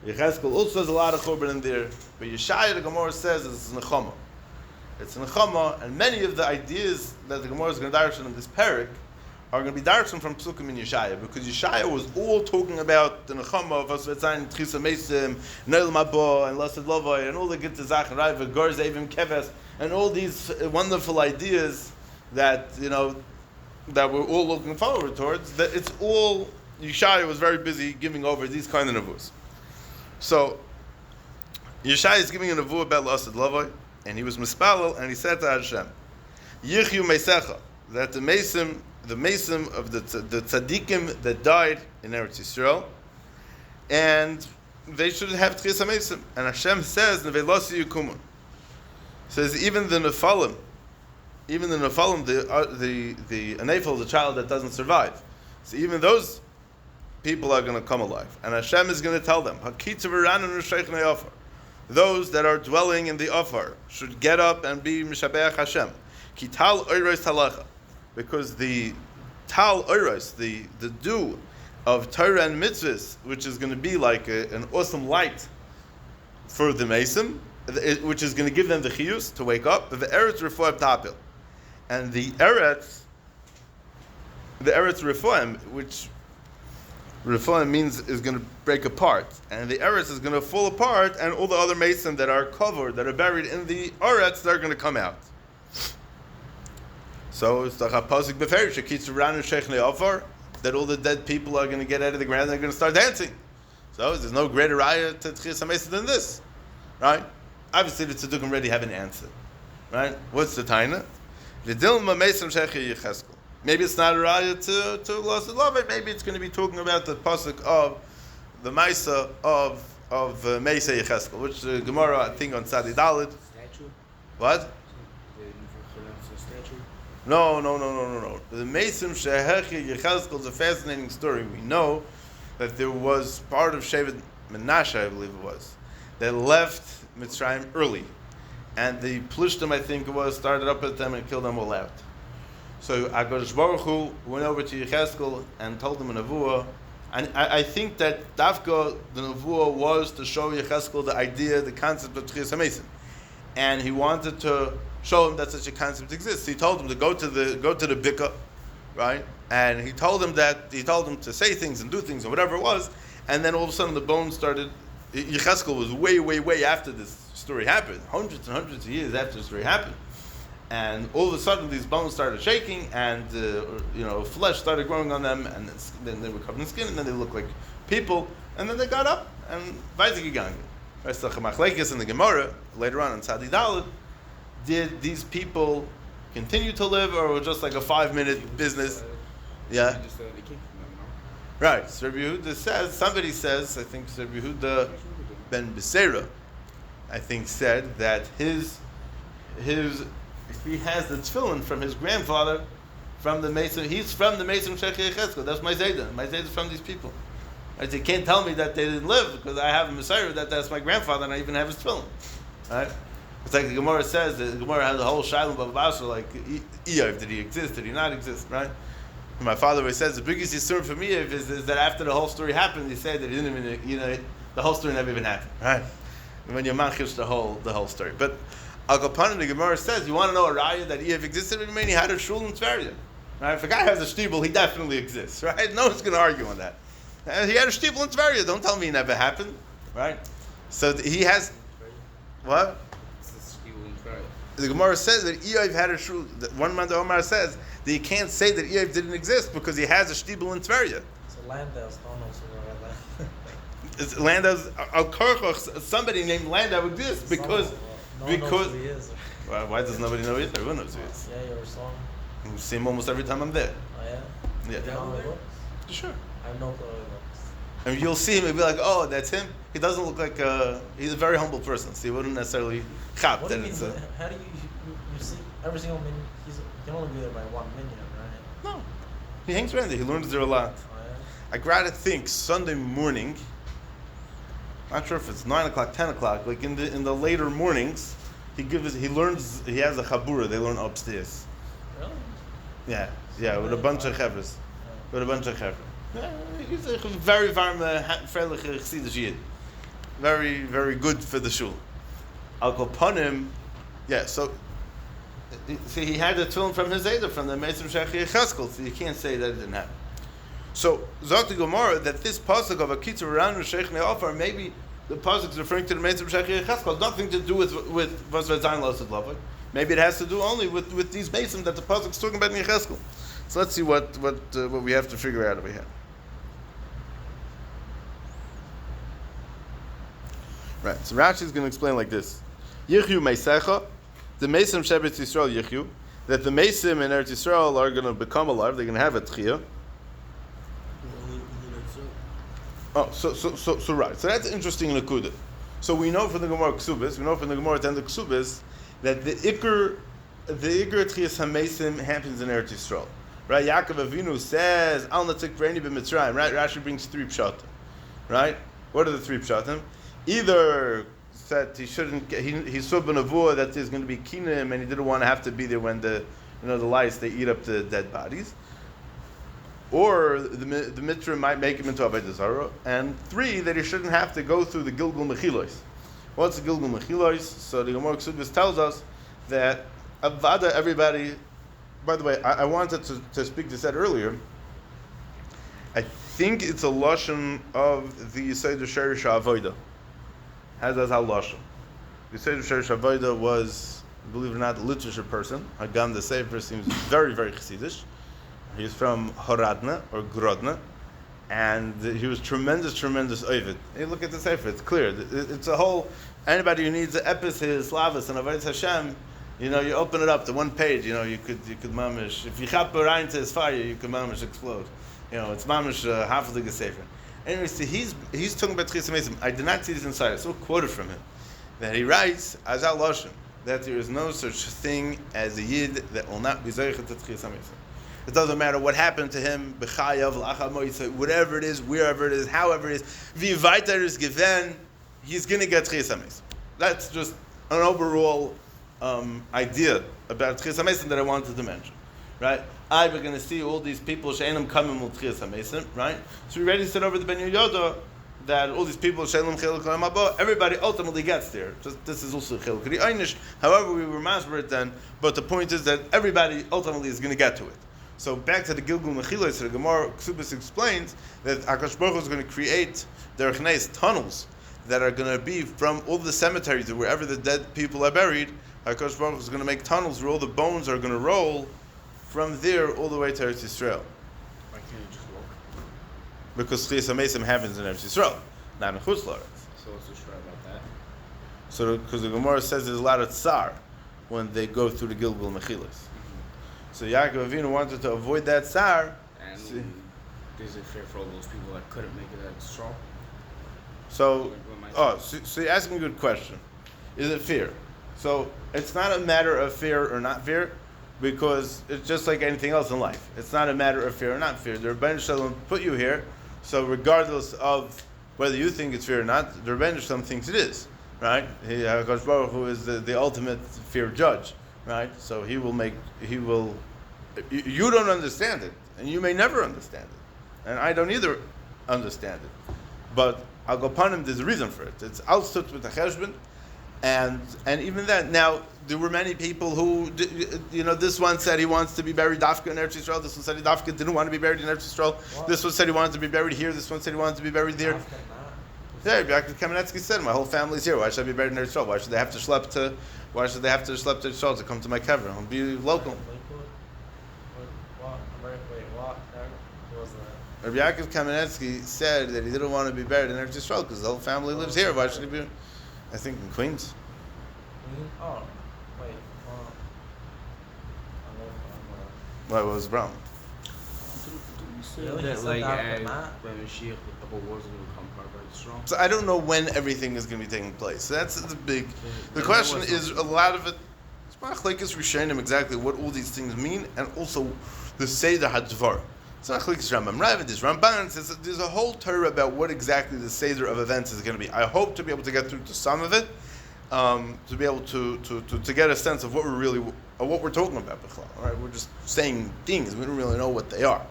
Yecheskel also has a lot of Churban in there. But Yeshaya, the Gemara says, is Nechama. It's Nechama, and many of the ideas that the Gemara is going to darshan in this parak are going to be darshan from Psukim in Yeshaya, because Yeshaya was all talking about the Nechama of Asvetzayin, Tchisa Mesim, Neil Mabo, and Lasad Lovay, and all the Gitte Zachen, Raiva, Gor Zevim Keves, and all these wonderful ideas that, that we're all looking forward towards. That it's all, Yeshaya was very busy giving over these kind of nevuos. So, Yeshaya is giving a nevuah about Lasad Lovay, and he was mispalel, and he said to Hashem, Yichyu Meisecha, that the Mesim of the tzaddikim that died in Eretz Yisrael, and they should have Tchias HaMesim. And Hashem says, Nevelosi Yukumun. Says even the Nephalim, the Anefal, the child that doesn't survive. So even those people are going to come alive. And Hashem is going to tell them, Hakitzu V'Ranu Sheikh Ne'Ofar. Those that are dwelling in the Ofar should get up and be Mishabeach Hashem. Kital Oiros Talacha. Because the Tal Oiros, the dew of Torah and mitzvahs, which is going to be like an awesome light for the Mesim, which is going to give them the chiyus to wake up, the Eretz Refoim Tapil. And the Eretz Refoim, which Refoim means is going to break apart, and the Eretz is going to fall apart, and all the other Mesim that are covered, that are buried in the Eretz, they're going to come out. So it's the Pasuk Beferish, Kitzu Ranu Sheikh Ne'Ofar, that all the dead people are going to get out of the ground and they're going to start dancing. So there's no greater raya to Tchias HaMesim than this, right? Obviously the Tzaddukim already have an answer, right? What's the taina? Maybe it's not a raya to Lasad Lovay. Maybe it's going to be talking about the pasuk of the Maisa of Meisei Yecheskel, which the Gemara, I think, on Tzadi Dalit. What? No. The Meisim Shehechi Yecheskel is a fascinating story. We know that there was part of Shevet Menashe, I believe it was, that left Mitzrayim early. And the Plishtim, I think it was, started up at them and killed them all out. So HaKadosh Baruch Hu went over to Yecheskel and told him a nevuah. And I think that Dafka, the nevuah, was to show Yecheskel the idea, the concept of Tchias HaMesim. And he wanted to show him that such a concept exists. He told him to go to the Bika, right? And he told him to say things and do things and whatever it was. And then all of a sudden the bones started. Yecheskel was way after this story happened, hundreds and hundreds of years after the story happened. And all of a sudden these bones started shaking, and flesh started growing on them, and then they were covered in skin, and then they looked like people, and then they got up and weitergegangen. There's the Machlekes in the Gemara later on in Tzadi Dalet. Did these people continue to live, or was just like a 5-minute business? Yeah. Right. So Rabbi Yehuda says, somebody says, I think Rabbi Yehuda ben Beseira, I think said that his if he has the tefillin from his grandfather, from the Mason, he's from the Mason Sheikh Yecheskel. That's my Zayda. My Zayda is from these people. Right? They can't tell me that they didn't live because I have a Messiah that's my grandfather and I even have his tefillin. Right? It's like the Gemara says, the Gemara has a whole Shalom Bavasha, like Eov, did he exist, did he not exist, right? And my father always says the biggest concern for me is that after the whole story happened, he said that he didn't even, the whole story never even happened, right? And when you manchish the whole story. But Al Kapanim, the Gemara says, you want to know a raya that Eov existed? I mean, he had a shul in Tveria, right? If a guy has a shtibel, he definitely exists, right? No one's going to argue on that. And he had a shtibel in Tveria. Don't tell me he never happened, right? So he has, what? The Gemara says that Eov had a shul. One man, the Omar says that you can't say that Eov didn't exist because he has a shtibel in Tveria. So Landau's Landau's somebody named Landau exists because no one knows who he is. Why does nobody know either? Everyone knows who he is. Yeah, you're a song. You see him almost every time I'm there. Oh yeah. Yeah. You know my books? Sure. I know the books. And you'll see him and be like, oh, that's him. He doesn't look like he's a very humble person, so he wouldn't necessarily chap What that do you it's mean? How do you see every single minute can only be there by one minion, right? No. He hangs around there. He learns there a lot. Oh, yeah? I gotta think Sunday morning, not sure if it's 9 o'clock, 10 o'clock, like in the later mornings, he learns, he has a chabura, they learn upstairs. Really? Yeah, with a bunch of chevers. With a bunch of chevers. Yeah, he's a very warm, freilich Chassidish Yid. Very, very good for the shul. Al Kopanim, yeah, so, see, he had the tefillin from his Zayda, from the Meisrim Shechi Cheskel, so you can't say that it didn't happen. So, Zok the Gemara, that this pasuk of a kitzur around Sheikh Ne'afar, maybe the pasuk is referring to the Meisrim Shechi Cheskel, nothing to do with Vasvet Zayin Losad Lavak. Maybe it has to do only with these Meisrim that the pasuk is talking about in Cheskel. So let's see what we have to figure out over here. Right, so Rashi is going to explain like this. Yichyu Meisecha, the Meisim Shevetz Yisrael Yichyu, that the Meisim in Eretz Yisrael are going to become alive, they're going to have a Tchiyah. Oh, so right. So that's interesting in Nakuda. So we know from the Gemara Ksubis, we know from the Gemara at the end of Ksubis, that the Iker Tchiyas HaMeisim happens in Eretz Yisrael. Right? Yaakov Avinu says, Al Natik Reini b'Mitzrayim. Right? Rashi brings 3 pshatim. Right? What are the 3 pshatim? Either said he shouldn't. He saw b'navua that there's going to be kinim, and he didn't want to have to be there when the lice they eat up the dead bodies. Or the mitra might make him into avodah zarah. And 3, that he shouldn't have to go through the Gilgul Mechilos. What's the Gilgul Mechilos? So the Gemara Ksubis tells us that avada everybody. By the way, I wanted to speak to that earlier. I think it's a lashon of the Yisayid Sherish Avodah. Has as how lashon. The Yisayid Sherish Avodah was, believe it or not, a literature person. Hagam the Sefer seems very, very chassidish. He's from Horadna or Grodna, and he was tremendous ovid. Hey, look at the Sefer; it's clear. It's a whole. Anybody who needs the epis, his slavas, and avodas Hashem, you open it up to one page. You could mamish. If you chap rein to his fire, you could mamish explode. It's mamish half of the Sefer. Anyway, so he's talking about Tchias HaMeisim. I did not see this inside. I saw quoted from him that he writes Azal Lashon that there is no such thing as a yid that will not be zeichet to Tchias HaMeisim. It doesn't matter what happened to him, whatever it is, wherever it is, however it is, v'yivaiter is given, he's going to get Tchias HaMeisim. That's just an overall idea about Tchias HaMeisim that I wanted to mention, right? We're going to see all these people she'enim coming with Tchias HaMeisim, right? So we already said over the Ben Yehoyada that all these people she'enim chiluk ha'mabo, everybody ultimately gets there. Just this is also chiluk ha'einish. However, we were masber it then, but the point is that everybody ultimately is going to get to it. So back to the Gilgul Mechilos, so the Gemara Ksubis explains that HaKadosh Baruch Hu is going to create derech neis tunnels that are going to be from all the cemeteries to wherever the dead people are buried. HaKadosh Baruch Hu is going to make tunnels where all the bones are going to roll from there all the way to Eretz Yisrael. Why can't you just walk? Because Tchias HaMeisim happens in Eretz Yisrael, not in Chutz La'aretz. So what's the shra about that? So because the Gemara says there's a lot of tsar when they go through the Gilgul Mechilos. So Yaakov Avinu wanted to avoid that tsar. And is it fair for all those people that couldn't make it at straw? So you're asking a good question. Is it fair? So it's not a matter of fair or not fair, because it's just like anything else in life. It's not a matter of fair or not fair. The Rebbeinu Shalom put you here, so regardless of whether you think it's fair or not, the Rebbeinu Shalom thinks it is, right? HaKadosh Baruch Hu is the ultimate fair judge, right? So he will. You don't understand it, and you may never understand it, and I don't either understand it. But Al Gopanim, there's a reason for it. It's Al Sut with the Cheshbon, and even that. Now there were many people who, this one said he wants to be buried Dafka in Eretz Yisrael. This one said he Dafka didn't want to be buried in Eretz Yisrael. What? This one said he wanted to be buried here. This one said he wanted to be buried there. Yeah, Yaakov Kamenetsky said, "My whole family's here. Why should I be buried in Eretz Yisrael? Why should they have to schlep to Eretz Yisrael to come to my kever? I'll be local." Rabbi Yaakov Kamenetsky said that he didn't want to be buried in Eretz Yisrael because the whole family lives here. Why should he be? I think in Queens. Oh, wait. What was the problem? Really? That He said like that, but not- when Mashiach, the whole world's going to become part of strong. So I don't know when everything is going to be taking place. So that's the big. The question is, a lot of it is Machlekes Rishonim exactly what all these things mean, and also the Seder HaDvar. It's not Machlekes Rambam Rav, there's Ramban, says that there's a whole Torah about what exactly the Seder of events is going to be. I hope to be able to get through to some of it, to be able to get a sense of what we're talking about. All right, we're just saying things, we don't really know what they are.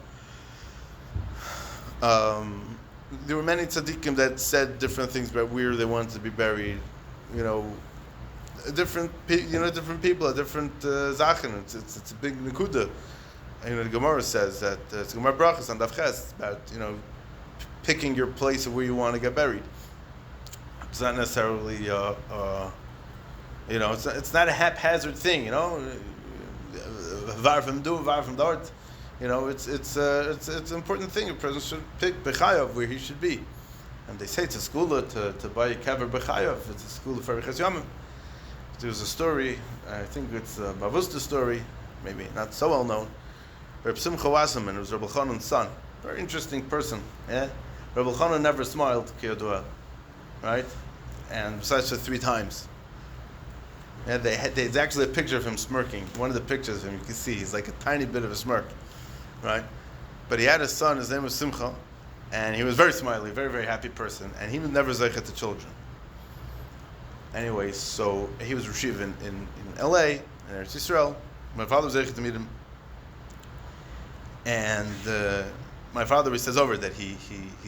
There were many tzaddikim that said different things about where they wanted to be buried. Different people, different zachen. It's a big nekuda. The Gemara says that it's Gemara Brachas on Daf Ches about picking your place of where you want to get buried. It's not necessarily it's not a haphazard thing. Var from do, var from dart. It's an important thing. A person should pick Bechayav where he should be. And they say it's a school to buy a kever Bechayav. It's a school for Arichas Yamim. There was a story, I think it's a Bavusta story, maybe not so well known. Reb Simcha Wasserman, it was Reb Elchanan's son. Very interesting person. Yeah? Reb Elchanan never smiled, Kiyodua. Right? And besides for 3 times. Yeah, there's actually a picture of him smirking. One of the pictures of him, you can see, he's like a tiny bit of a smirk. Right? But he had a son, his name was Simcha, and he was very smiley, very, very happy person, and he was never zeichet to children. Anyway, so he was Rashiv in L.A., in Eretz Yisrael. My father was zeichet to meet him. And my father, he says over that he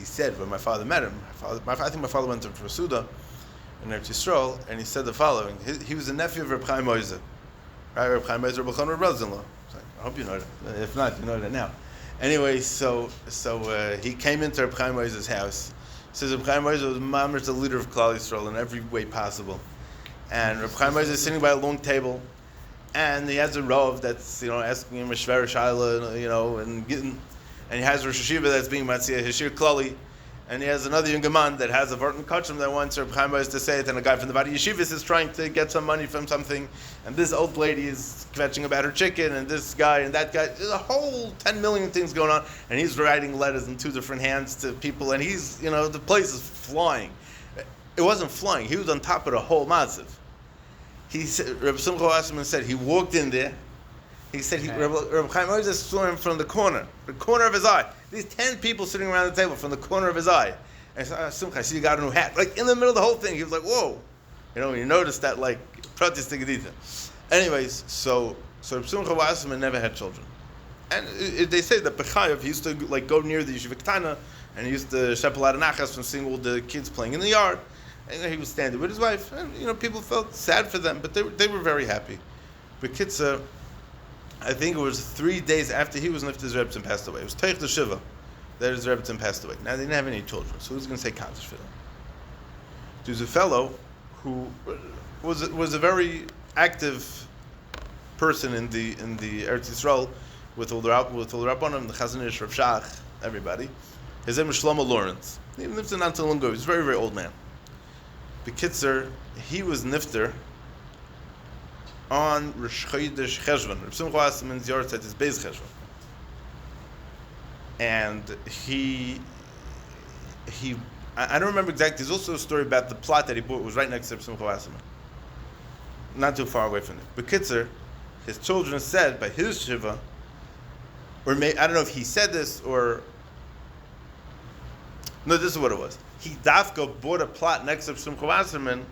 said when my father met him, I think my father went to him for a Suda in Eretz Yisrael, and he said the following. He was a nephew of Reb Chaim Oizer. Right? Reb Chaim Oizer, Reb Elchanan, brother-in-law. I hope you know that. If not, you know that now. Anyway, so he came into Reb Chaim Oizer's house. He says Reb Chaim Oizer was mamish the leader of Klal Yisrael in every way possible. And Reb Chaim Oizer is sitting by a long table, and he has a rov that's asking him a shver shaila, and he has a Rosh Hashiva that's being matzia hishir klali, and he has another younger man that has a Vartan Kachim that wants Reb Chaim Oizer to say it, and a guy from the Vadi Yeshivas is trying to get some money from something, and this old lady is kvetching about her chicken, and this guy and that guy. There's a whole 10 million things going on, and he's writing letters in 2 different hands to people, and he's, the place is flying. It wasn't flying. He was on top of the whole massive. He said, Reb Simcha Wasserman said, he walked in there. He said, Reb Chaim Oizer saw him from the corner of his eye. These 10 people sitting around the table from the corner of his eye. And he said, Simcha, I see you got a new hat. Like in the middle of the whole thing, he was like, whoa. You noticed that protest gedita. Anyways, so Reb Simcha Wasserman never had children. And they say that Bechayev, he used to go near the Yeshiva Ketana, and he used to shep a lot of nachas from seeing all the kids playing in the yard. And he was standing with his wife, and people felt sad for them, but they were very happy. But Kitza, I think it was 3 days after he was nifter, his Rebbetzin passed away. It was Teich the Shiva that his Rebbetzin passed away. Now they didn't have any children, so who's going to say Kaddish for them? There's a fellow who was a very active person in the Eretz Yisrael with all the Rabbanim, the Chazon Ish, Rav Shach, everybody. His name was Shlomo Lawrence. He lived in not long ago. He was a very, very old man. Bekitzer, he was nifter on Rosh Chodesh Cheshvan. Reb Simcha Wasserman's yard said his Beis Cheshvan. And I don't remember exactly. There's also a story about the plot that he bought. It was right next to Reb Simcha Wasserman. Not too far away from it. Bekitzer, his children said by his Shiva, I don't know if he said this or... No, this is what it was. He dafka bought a plot next to Simcha Wasserman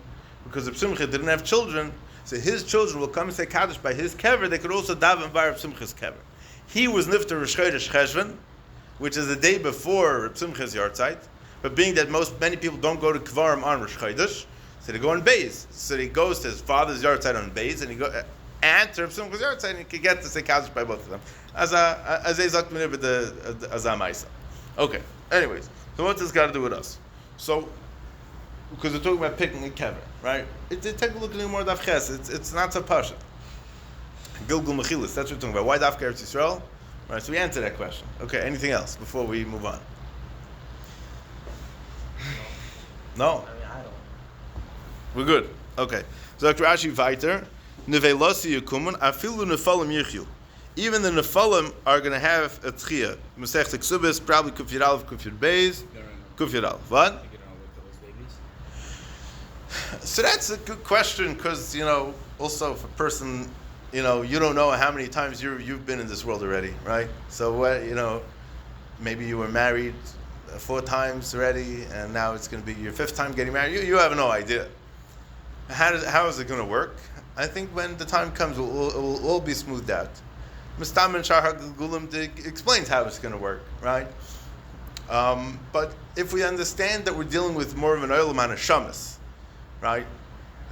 because if Simcha didn't have children, so his children will come and say Kaddish by his kever. They could also daven by Reb Simcha's kever. He was nifter Rosh Chodesh Cheshvan, which is the day before Reb Simcha's yahrzeit. But being that many people don't go to Kvarim on Rosh Chodesh, so they go on Beis. So he goes to his father's yahrzeit on Beis, and he go and to Reb Simcha's yahrzeit, and he can get to say Kaddish by both of them. As zok minir with the Azamaisa. Okay. Anyways, so what's this got to do with us? So, because we're talking about picking a kever, right? Take a look at the more Daf Ches. It's not so pasha. Gilgul Mechilas, that's what we're talking about. Why Daf Eretz Yisrael? Right, so we answered that question. Okay, anything else before we move on? No? I don't. We're good. Okay. So Dr. Rashi Viter, Nevelosi Yukumun, Afilu Nefalim Yichyu. Even the Nefalim are going to have a tchiyah. Masech Ksubis, probably Kufir Aleph, Kufir Beis, Kufir Aleph. What? So that's a good question because, also if a person, you don't know how many times you've been in this world already, right? So maybe you were married 4 times already, and now it's going to be your 5th time getting married. You have no idea. How is it going to work? I think when the time comes, it will all be smoothed out. Mistam and Shahar Gulam explains how it's going to work, right? But if we understand that we're dealing with more of an oil man of shamas, right,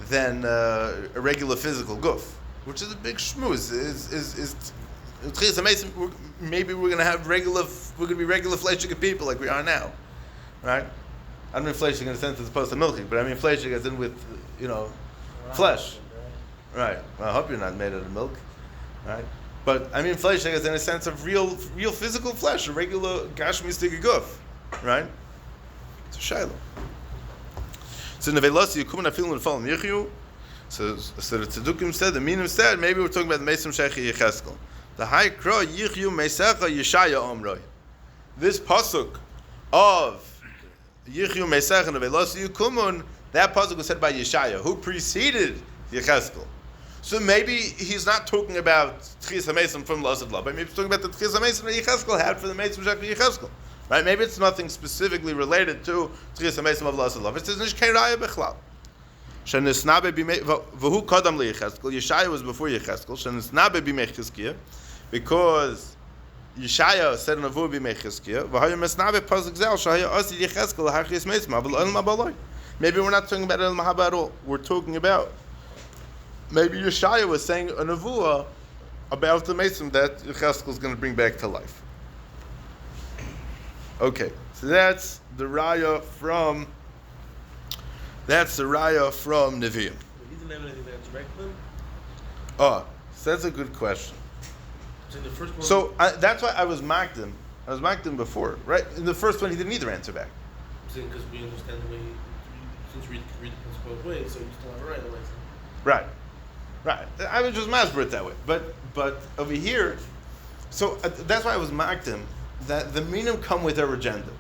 than a regular physical guf, which is a big shmooze, maybe we're going to be regular fleshig people like we are now, right? I don't mean fleshig in the sense as opposed to milky, but I mean fleshig as in with, flesh. Right. Well, I hope you're not made out of milk, right? But I mean fleshig as in a sense of real physical flesh, a regular gashmistic guf, right? It's a shiloh. So the velocity you come and feel and fall yichu. So the Tzedukim said, the Minim said, maybe we're talking about the Mesim Shechi Yecheskel. The high crow yichu Mesecha Yeshaya Omroi. This pasuk of yichu Mesecha and the velocity kumun, that pasuk was said by Yeshaya, who preceded Yecheskel. So maybe he's not talking about Tchias HaMesim from L'Asad Law, but maybe he's talking about the Tchias HaMesim that Yecheskel had for the Mesim Shechi Yecheskel. Right? Maybe it's nothing specifically related to Tchias HaMesim of L'Asad Law. It says, Nishkei Raya Bechlal. Shenisnabe b'mei, v'hu kodam liYecheskel. Yeshaya was before Yecheskel. Shenisnabe b'mei Chizkiah, because Yeshaya said Navu b'mei Chizkiah. V'haya mesnabe pasuk zel shahaya osid Yecheskel ha'chis mesim aval el mabaloi. Maybe we're not talking about El Mahaba at all. We're talking about maybe Yeshaya was saying a nevuah about the mesim that Yecheskel is going to bring back to life. Okay, so that's the raya from Nevi'im. He didn't have anything to answer back to them? Oh, so that's a good question. So in the first one, So that's why I was mocked him. I was mocked him before, right? In the first one, he didn't either answer back. because we understand the way, since we read the principle both ways, so you still have a right otherwise. Right. I was just masber it that way. But over here, so that's why I was mocked him, that the minim come with their agenda,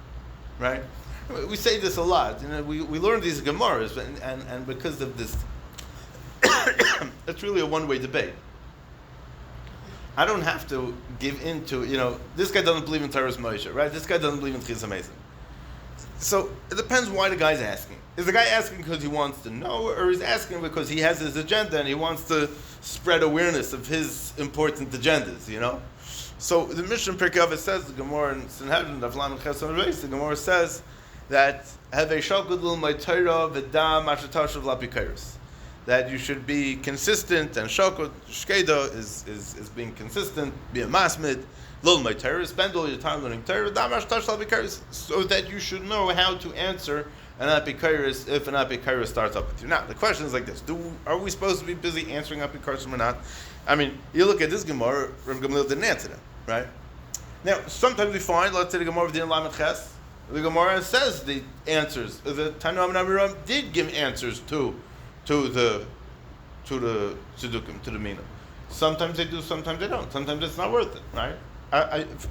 right? We say this a lot. We learn these Gemaras, and because of this, it's really a one-way debate. I don't have to give in to, this guy doesn't believe in Torah's Moshe, right? This guy doesn't believe in Tchias HaMesim. So it depends why the guy's asking. Is the guy asking because he wants to know, or is asking because he has his agenda and he wants to spread awareness of his important agendas, So the Mishnah Pirkei Avos says, the Gemara in Sanhedrin, the Gemara says that that you should be consistent, and shokot shkeda is being consistent, be a masmid, lil my Torah, spend all your time learning Torah, so that you should know how to answer an apikaris if an apikaris starts up with you. Now the question is like this: are we supposed to be busy answering apikaris or not? I mean, you look at this Gemara, Rav Gamliel didn't answer them, right? Now sometimes we find, let's say the Gemara of Din Lamed Ches, the Gemara says the answers. The Tanu Amiram did give answers to the Tzedukim, to the Mina. Sometimes they do, sometimes they don't. Sometimes it's not worth it, right?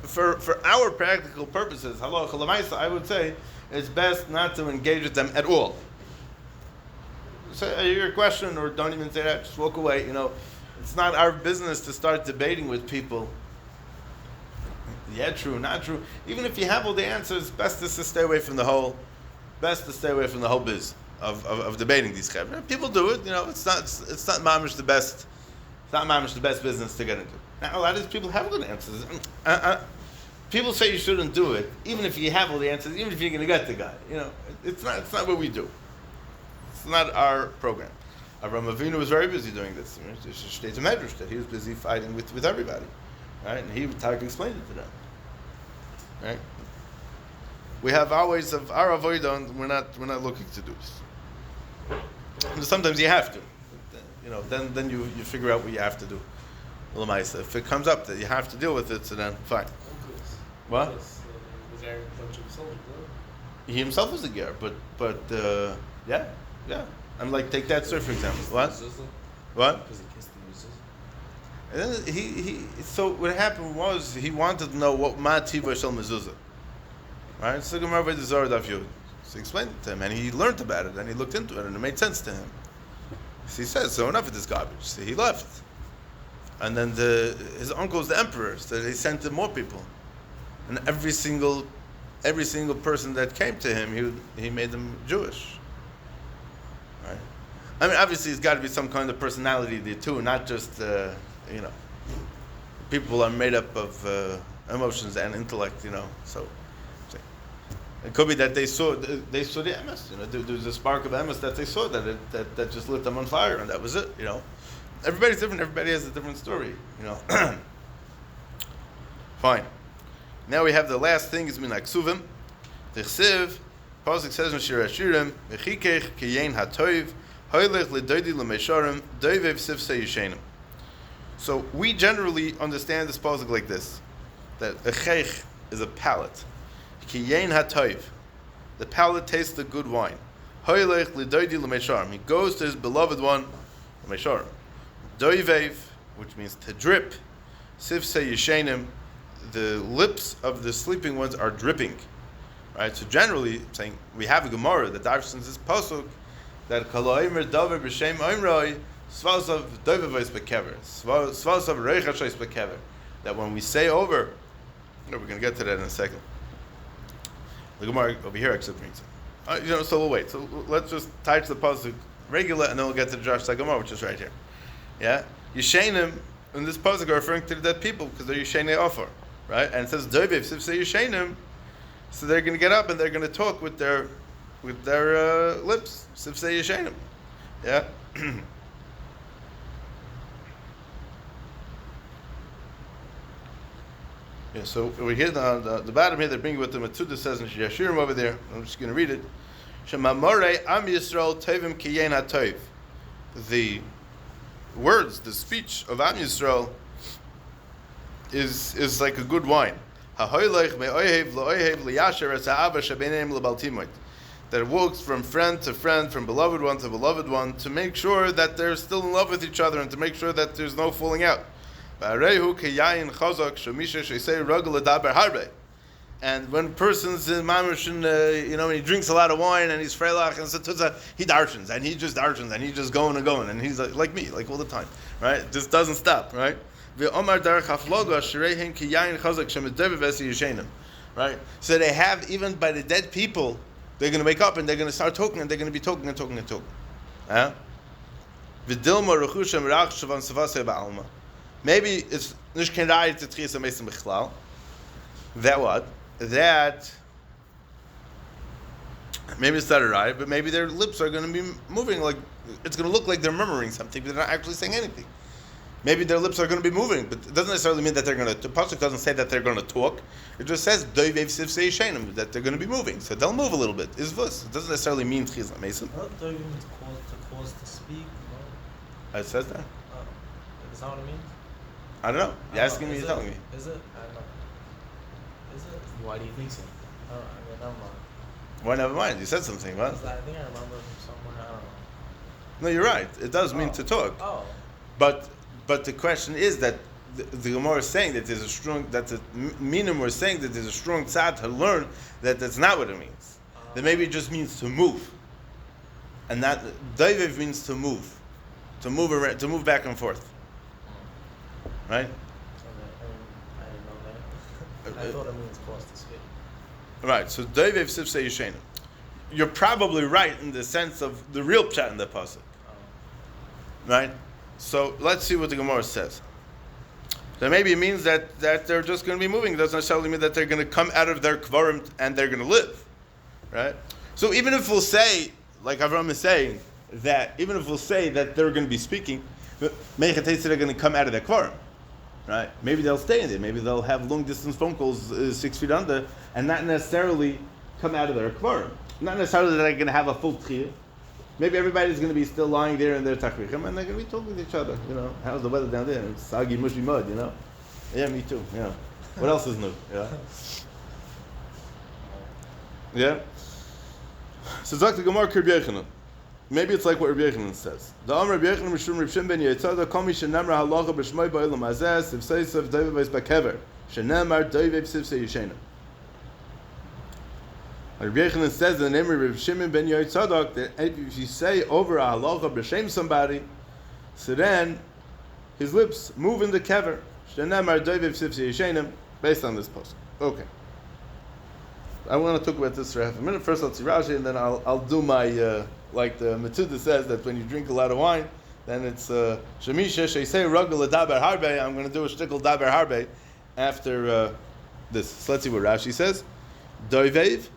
For our practical purposes, halacha l'maisa, I would say it's best not to engage with them at all. Say your question, or don't even say that. Just walk away. It's not our business to start debating with people. Yeah, true, not true. Even if you have all the answers, best is to stay away from the whole biz of debating these chevra. People do it, it's not mamish the best. It's not mamish the best business to get into. Now a lot of these people have good answers. People say you shouldn't do it, even if you have all the answers, even if you're going to get the guy. It's not what we do. It's not our program. Avraham Avinu was very busy doing this. There's a state of medrash that he was busy fighting with everybody, right? And he explained it to them, right? We have our ways of our avodah, and we're not looking to do this. And sometimes you have to, then you figure out what you have to do. If it comes up that you have to deal with it, so then fine. What? He himself was a ger, but yeah. I'm like, take that sir for example. What? Because he kissed the mezuzah. And then he so what happened was he wanted to know what ma tiva shel mezuzah. Right? So Gemara by the Zohar Daf Yud. So he explained it to him, and he learned about it, and he looked into it, and it made sense to him. So he says, so enough of this garbage. So he left. And then his uncle was the emperor, so they sent him more people. And every single person that came to him, he made them Jewish. Right? I mean, obviously, there's got to be some kind of personality there too, not just people are made up of emotions and intellect, So it could be that they saw the emes. There was a spark of emes that they saw that just lit them on fire, and that was it. Everybody's different. Everybody has a different story. Fine. Now we have the last thing is min aksuvim. The chsiv, pasuk says in Shir Hashirim, v'chikech kiyein hatoiv, hoylech ledoidi lemesharim, doivev sifsei yishenim. So we generally understand this pasuk like this, that a chech is a palate. Kiyein hatoiv, the palate tastes the good wine. Hoylech ledoidi lemesharim, he goes to his beloved one, lemesharim. Doivev, which means to drip, sifsei yishenim, the lips of the sleeping ones are dripping, right? So generally, saying we have a Gemara that darshans this pasuk that kaloimer davar b'shem oimroi svasav doivavos bekever svasav reichashois bekever. That when we say over, we're going to get to that in a second. The Gemara over here actually brings it. So we'll wait. So let's just touch the pasuk regular, and then we'll get to the Josh Gemara, which is right here. Yeah, Yishenim in this pasuk are referring to the dead people because they're Yishenei Ofar. Right, and it says Doivev Sifsei Yishenim, so they're going to get up and they're going to talk with their lips. Sifsei Yishenim, yeah. Yeah. So we hear the bottom here. They're bringing with them a Tuda says in Yashirim over there. I'm just going to read it. Shemamorei Am Yisrael Tovim Kiyein HaTov. The words, the speech of Am Yisrael is like a good wine. That it walks from friend to friend, from beloved one to beloved one, to make sure that they're still in love with each other and to make sure that there's no falling out. And when a person's in mamish, and he drinks a lot of wine and he's freilach and he darshans and he just darshans and he's just going and going and he's like me, like all the time, right? Just doesn't stop, right? Right? So they have, even by the dead people, they're going to wake up and they're going to start talking and they're going to be talking and talking and talking. Maybe it's that what? That maybe it's not a right, but maybe their lips are going to be moving, like it's going to look like they're murmuring something, but they're not actually saying anything. Maybe their lips are going to be moving, but it doesn't necessarily mean that they're going to. The pasuk doesn't say that they're going to talk. It just says doivev sifsei yishenim, that they're going to be moving. So they'll move a little bit. Is vus? It doesn't necessarily mean tchizla mason. Doivev means to cause to speak. It says that. Is that what it means? I don't know. You're asking me. You're telling me. Is it? I don't know. Is it? Why do you think so? Never mind. Why? Never mind. You said something, what? I think I remember from somewhere. I don't know. No, you're right. It does mean to talk. Oh. But the question is that the Gemara is saying that there's a strong, that the Minim were saying that there's a strong tzad to learn that that's not what it means. That maybe it just means to move. And that Doivev means to move around, to move back and forth. Right? I didn't know that. I thought it means cause to speak. Right, so Doivev Sifsei Yishenim. You're probably right in the sense of the real pshat in the pasuk. Right? So let's see what the Gemara says. So maybe it means that they're just going to be moving. It doesn't necessarily mean that they're going to come out of their kvarim and they're going to live. Right? So even if we'll say, like Avram is saying, that they're going to be speaking, they're going to come out of their kvarim. Right? Maybe they'll stay in there. Maybe they'll have long distance phone calls 6 feet under and not necessarily come out of their kvarim. Not necessarily that they're going to have a full tchiyah. Maybe everybody's going to be still lying there in their tachrichim and they're going to be talking to each other. How's the weather down there? It's soggy, mushy mud, Yeah, me too, What else is new, Yeah? So Dr. Gemara Rabbi Yochanan. Maybe it's like what Rabbi Yochanan says. The Amr Rabbi Yochanan Mishum Reb Shimon ben Yetzada Komi Shenamra Halacha B'Shmoi Ba'olam Hazeh Sivsei Sev Doivev Beis Bakever Shenamar Doivev Sivsei Yishenim. Rabbi Yochanan says in the name of Rabbi Shimon ben Yotzadok that if you say over a halacha b'shem somebody, so then his lips move in the kever. Based on this post. Okay. I want to talk about this for half a minute. First, let's see Rashi, and then I'll do my like the Metzuda says that when you drink a lot of wine, then it's Shemisha Sheisei Rugel Daber Harbe. I'm going to do a shtickle Daber Harbe after this. So let's see what Rashi says. Doivev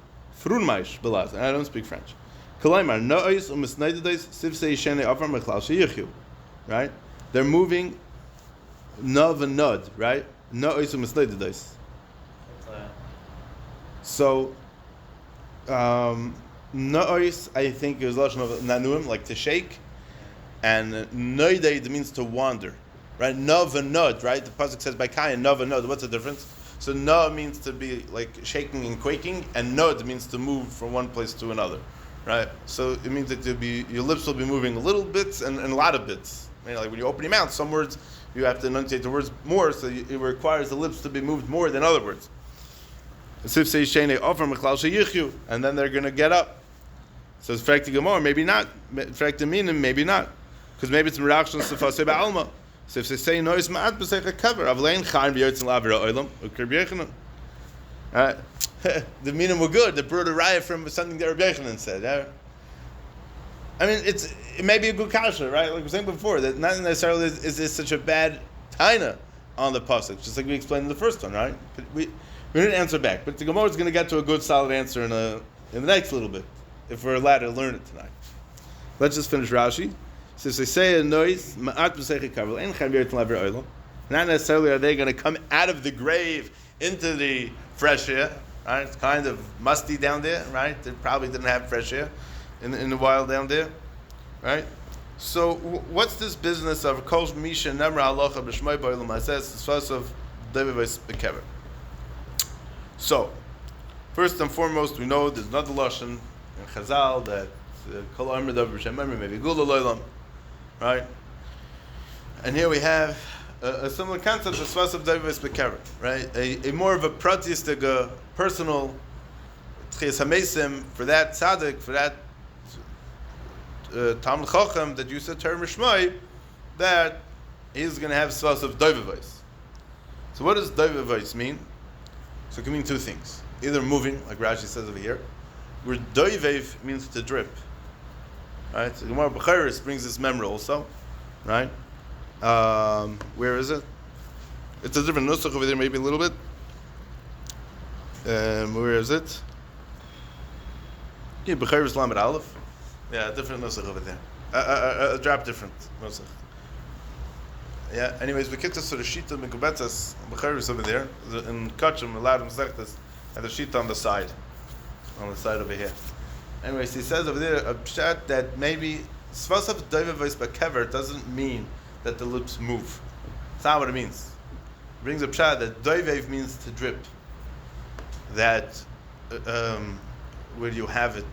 Frunmaish Belaz. And I don't speak French. Kalaimar Nois Umisneidedes Sivsei Shene Afar Mechlal Sheyichu. Right? They're moving Nov and Nod. Right? Nois Umisneidedes. So, nois, I think is lashon of nanuim, like to shake, and noideid means to wander, right? Nov and nod, right? The pasuk says by kain nov and nod. What's the difference? So no means to be like shaking and quaking, and nod means to move from one place to another, right? So it means that your lips will be moving a little bits and a lot of bits. I mean, like when you open your mouth, some words you have to enunciate the words more, so it requires the lips to be moved more than other words. And then they're going to get up. So it's fact Gemara, maybe not. Fact Minim, maybe not. Because maybe it's Merachshon Sefasei Ba'alma. So if they say noise ma'at b'seich HaKaver, Avlein Chaim B'yotzin L'Avira Oilam, U'Krib Yechanan. The Minim were good. They brought a riot from something that Rabbi Yechanan said. I mean, it may be a good kasha, right? Like we were saying before, that not necessarily is this such a bad taina on the pasuk, just like we explained in the first one, right? But we didn't answer back, but the Gemara is going to get to a good, solid answer in the next little bit, if we're allowed to learn it tonight. Let's just finish Rashi. So they say a noise, not necessarily are they going to come out of the grave into the fresh air, right? It's kind of musty down there, right? They probably didn't have fresh air in the wild down there, right? So what's this business of Kol Misha Nemra Halacha B'Shmoi B'Olam Hazeh Sfas of David Bekever? So, first and foremost, we know there's another lashon in Chazal that Kol Amr Dav B'Shem Memri maybe Gula Loilam, right? And here we have a similar concept of Sfas of David Bekever, right? A more of a pratistic, personal Tchias HaMesim for that tzaddik, for that Talmud Chacham that you said term Shmai, that he's going to have Sfas of David. So what does David mean? So it can mean two things. Either moving, like Rashi says over here, where doivev means to drip. Right? So Gemara B'Chayris brings this memory also. Right? Where is it? It's a different nusach over there, maybe a little bit. Where is it? Yeah, B'Chayris Lamed Aleph. Yeah, different nusach over there. A drop different nusach. Yeah. Anyways, we get to the shita mekubetas b'charis over there in kachim aladim zechtas and the shita on the side over here. Anyways, he says over there a pshat that maybe sfas of doivev bekever doesn't mean that the lips move. That's not what it means. It brings a pshat that doivev means to drip. That where do you have it?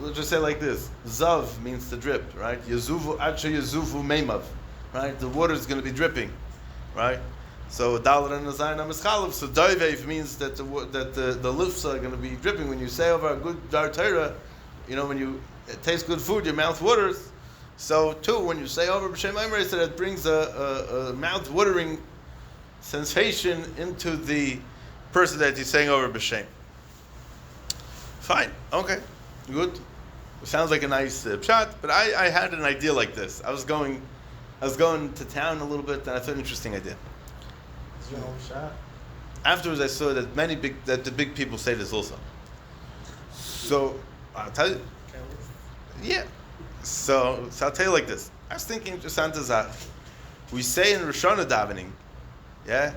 Let's just say like this: zav means to drip, right? Yazuvu acha yazuvu meimav, right? The water is going to be dripping, right? So dalar and nazayin amischalav. So doivev means that the lips are going to be dripping when you say over a good dar Torah. You know, when you taste good food, your mouth waters. So too, when you say over b'shem Eimer, so that brings a mouth watering sensation into the person that you're saying over b'shem. Fine, okay. Good. It sounds like a nice pshat, but I had an idea like this. I was going to town a little bit, and I thought an interesting idea. Is your own pshat? Afterwards, I saw that the big people say this also. So I'll tell you. Yeah. So I'll tell you like this. I was thinking just antazach. We say in Rosh Hashanah davening, yeah,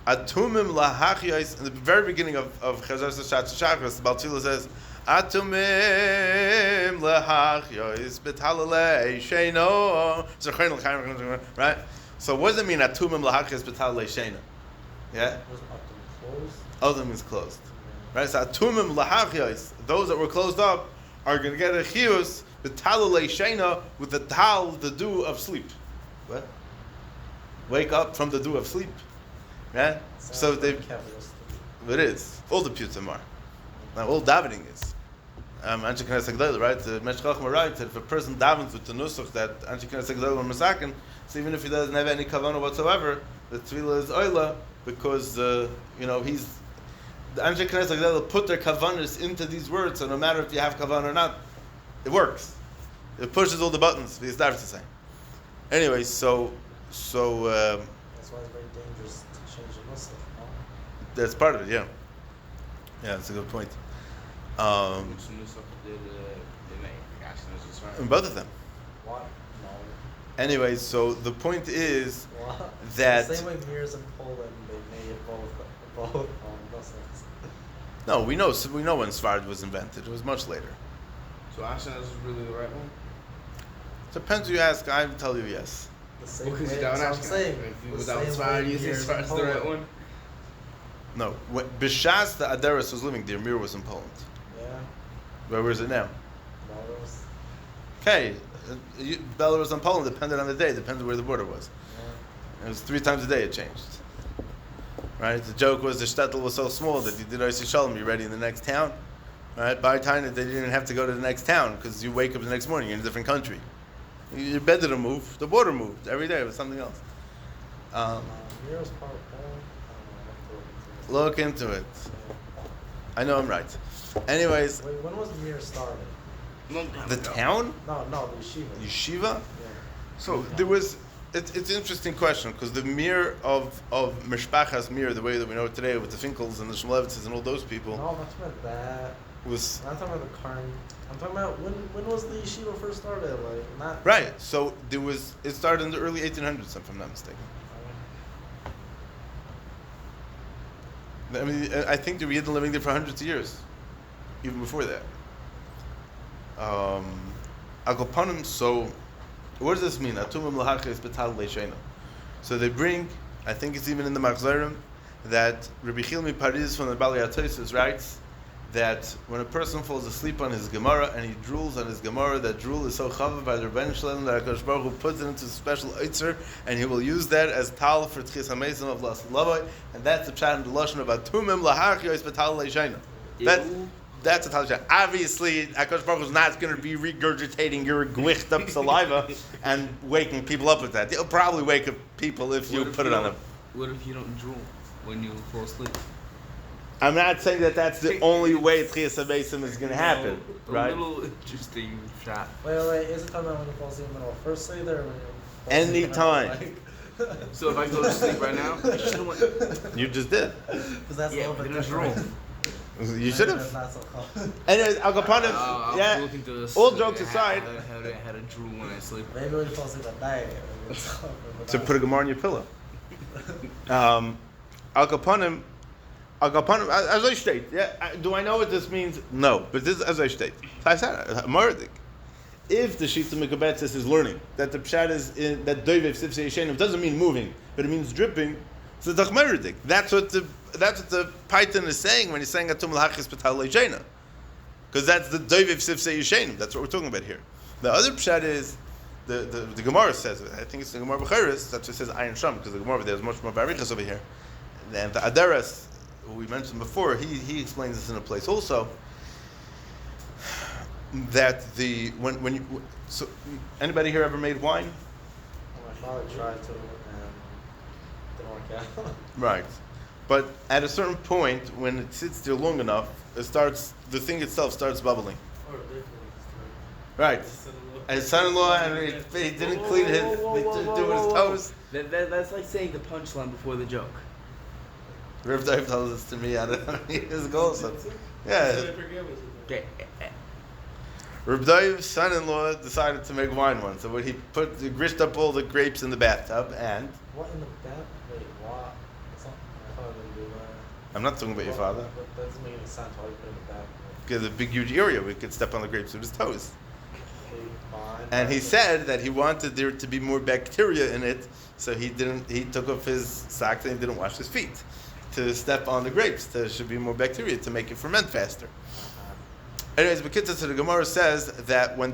atumim lahachyos. In the very beginning of Chazar Shachris, the Baal Tefillah says. Atumim lehachyos b'talalei sheino. Right? So what does it mean? Atumim lehachyos b'talalei sheino. Yeah? Other means closed. Right? So atumim lehachyos, those that were closed up, are going to get a chiyus b'talalei sheino with the tal, the dew of sleep. What? Wake up from the dew of sleep. Right? So they. It is. All the piyutim are. Now, all davening is. Anshe Knesset Gdela, right? The Meshech Chochmah writes that if a person davens with the nusach that Anshe Knesset Gdela and Masakin, so even if he doesn't have any kavanah whatsoever, the tefillah is oila because the Anshe Knesset Gdela put their kavanahs into these words, so no matter if you have kavanah or not, it works. It pushes all the buttons. The Isdar to say. Anyway, so. That's why it's very dangerous to change the nusach. No? That's part of it, yeah. Yeah, that's a good point. In both of them. What? No. Anyway, so the point is What? that The same way mirrors in Poland, they made both nusuchs. no, we know when Sfarad was invented. It was much later. So Ashkenaz is really the right one? Depends who you ask. I would tell you yes. The same Because way, you don't that's what I'm saying. If you The without same Sfarad way using mirrors in Sfarad's the right Poland. one? No, when Bishas the Adaris was living there, Mir was in Poland. Yeah. Where is it now? Belarus. Okay, Belarus and Poland depended on the day. Depended where the border was. Yeah. It was 3 times a day it changed. Right? The joke was the shtetl was so small that you did Oisei Shalom, you're ready in the next town. Right? By the time that they didn't have to go to the next town because you wake up the next morning, you're in a different country. Your bed didn't move, the border moved. Every day it was something else. Mirror's part of Poland. I don't know. I have to Look into it. I know I'm right. Anyways, Wait, when was Mir started? the town? No, the yeshiva. Yeshiva? Yeah. So there was. It's an interesting question because the mir of Mishpachas mir, the way that we know it today with the Finkels and the Shmulevitzes and all those people, No, I'm not talking about that. was I'm talking about the current. I'm talking about when was the yeshiva first started? Like not. right. So there was. It started in the early 1800s, if I'm not mistaken. I mean, I think there were Yidden living there for hundreds of years, even before that. Agopanim. So, what does this mean? Atumim lahachis betal leishena. So they bring. I think it's even in the Machzorim that Rabbi Chilmi Paris from the Bali Atosis writes that when a person falls asleep on his Gemara and he drools on his Gemara, that drool is so chavav by the Rebbeinu Shalom that HaKadosh Baruch Hu puts it into a special eitzer, and he will use that as tal for Tchias HaMesim of Las Lavai, and that's the pshat in the Lashon of Atumim Lahachiyos Betal Leishena. That's a tal pshat. Obviously, HaKadosh Baruch Hu is not going to be regurgitating your gwicht up saliva and waking people up with that. He'll probably wake up people if you put it on them. What if you don't drool when you fall asleep? I'm not saying that that's the only way Tchias HaMesim is going to happen, right? A little interesting shot. Wait. Is it talking about when you fall asleep in the middle of first sleep or when you fall asleep Anytime. in the middle, like- So if I go to sleep right now, I should have went. You just did. Because that's a Yeah, little bit then it's different. You Maybe should that's have. not so common. Anyways, Al Capone's, I'll yeah. look into this. All jokes aside, I had a drool when I sleep. Maybe when you fall asleep at night. to put a Gemara on your pillow. Al Capone's, as I state, yeah. Do I know what this means? No, but this is as I state. So I said, Mardik. If the Shita Mekabetzis is learning that the pshat is in that Doivev Sifsei Yeshenim doesn't mean moving, but it means dripping, so the Chmeridik. That's what the Python is saying when he's saying Atum L'Hachis Betal Leishena. Because that's the Doivev Sifsei Yeshenim. That's what we're talking about here. The other pshat is the Gemara says it. I think it's the Gemara B'Cheres. That's what says Ayin Sham, because the Gemara there's much more barichas over here. And the Adaras, who we mentioned before, he explains this in a place also. That when you so anybody here ever made wine? My father tried to and didn't work out. Right, but at a certain point, when it sits there long enough, the thing itself starts bubbling. Or they Right, son-in-law. and his son-in-law, and he didn't clean his, do his toes. That's like saying the punchline before the joke. Rav Dave tells this to me out of years ago. So, yeah, I forget what's it. Okay. Rav Dave's son-in-law decided to make wine once. So he grished up all the grapes in the bathtub, and What in the back? Wait, what? It's not, my father didn't do that. I'm not talking about your father. But that doesn't make any sense. Why would you put it in the back? Because a big huge area we could step on the grapes with his toes. Okay, fine. And he said that he wanted there to be more bacteria in it, so he took off his socks and he didn't wash his feet to step on the grapes. There should be more bacteria to make it ferment faster. Anyways, Bekitza, so the Gemara says that when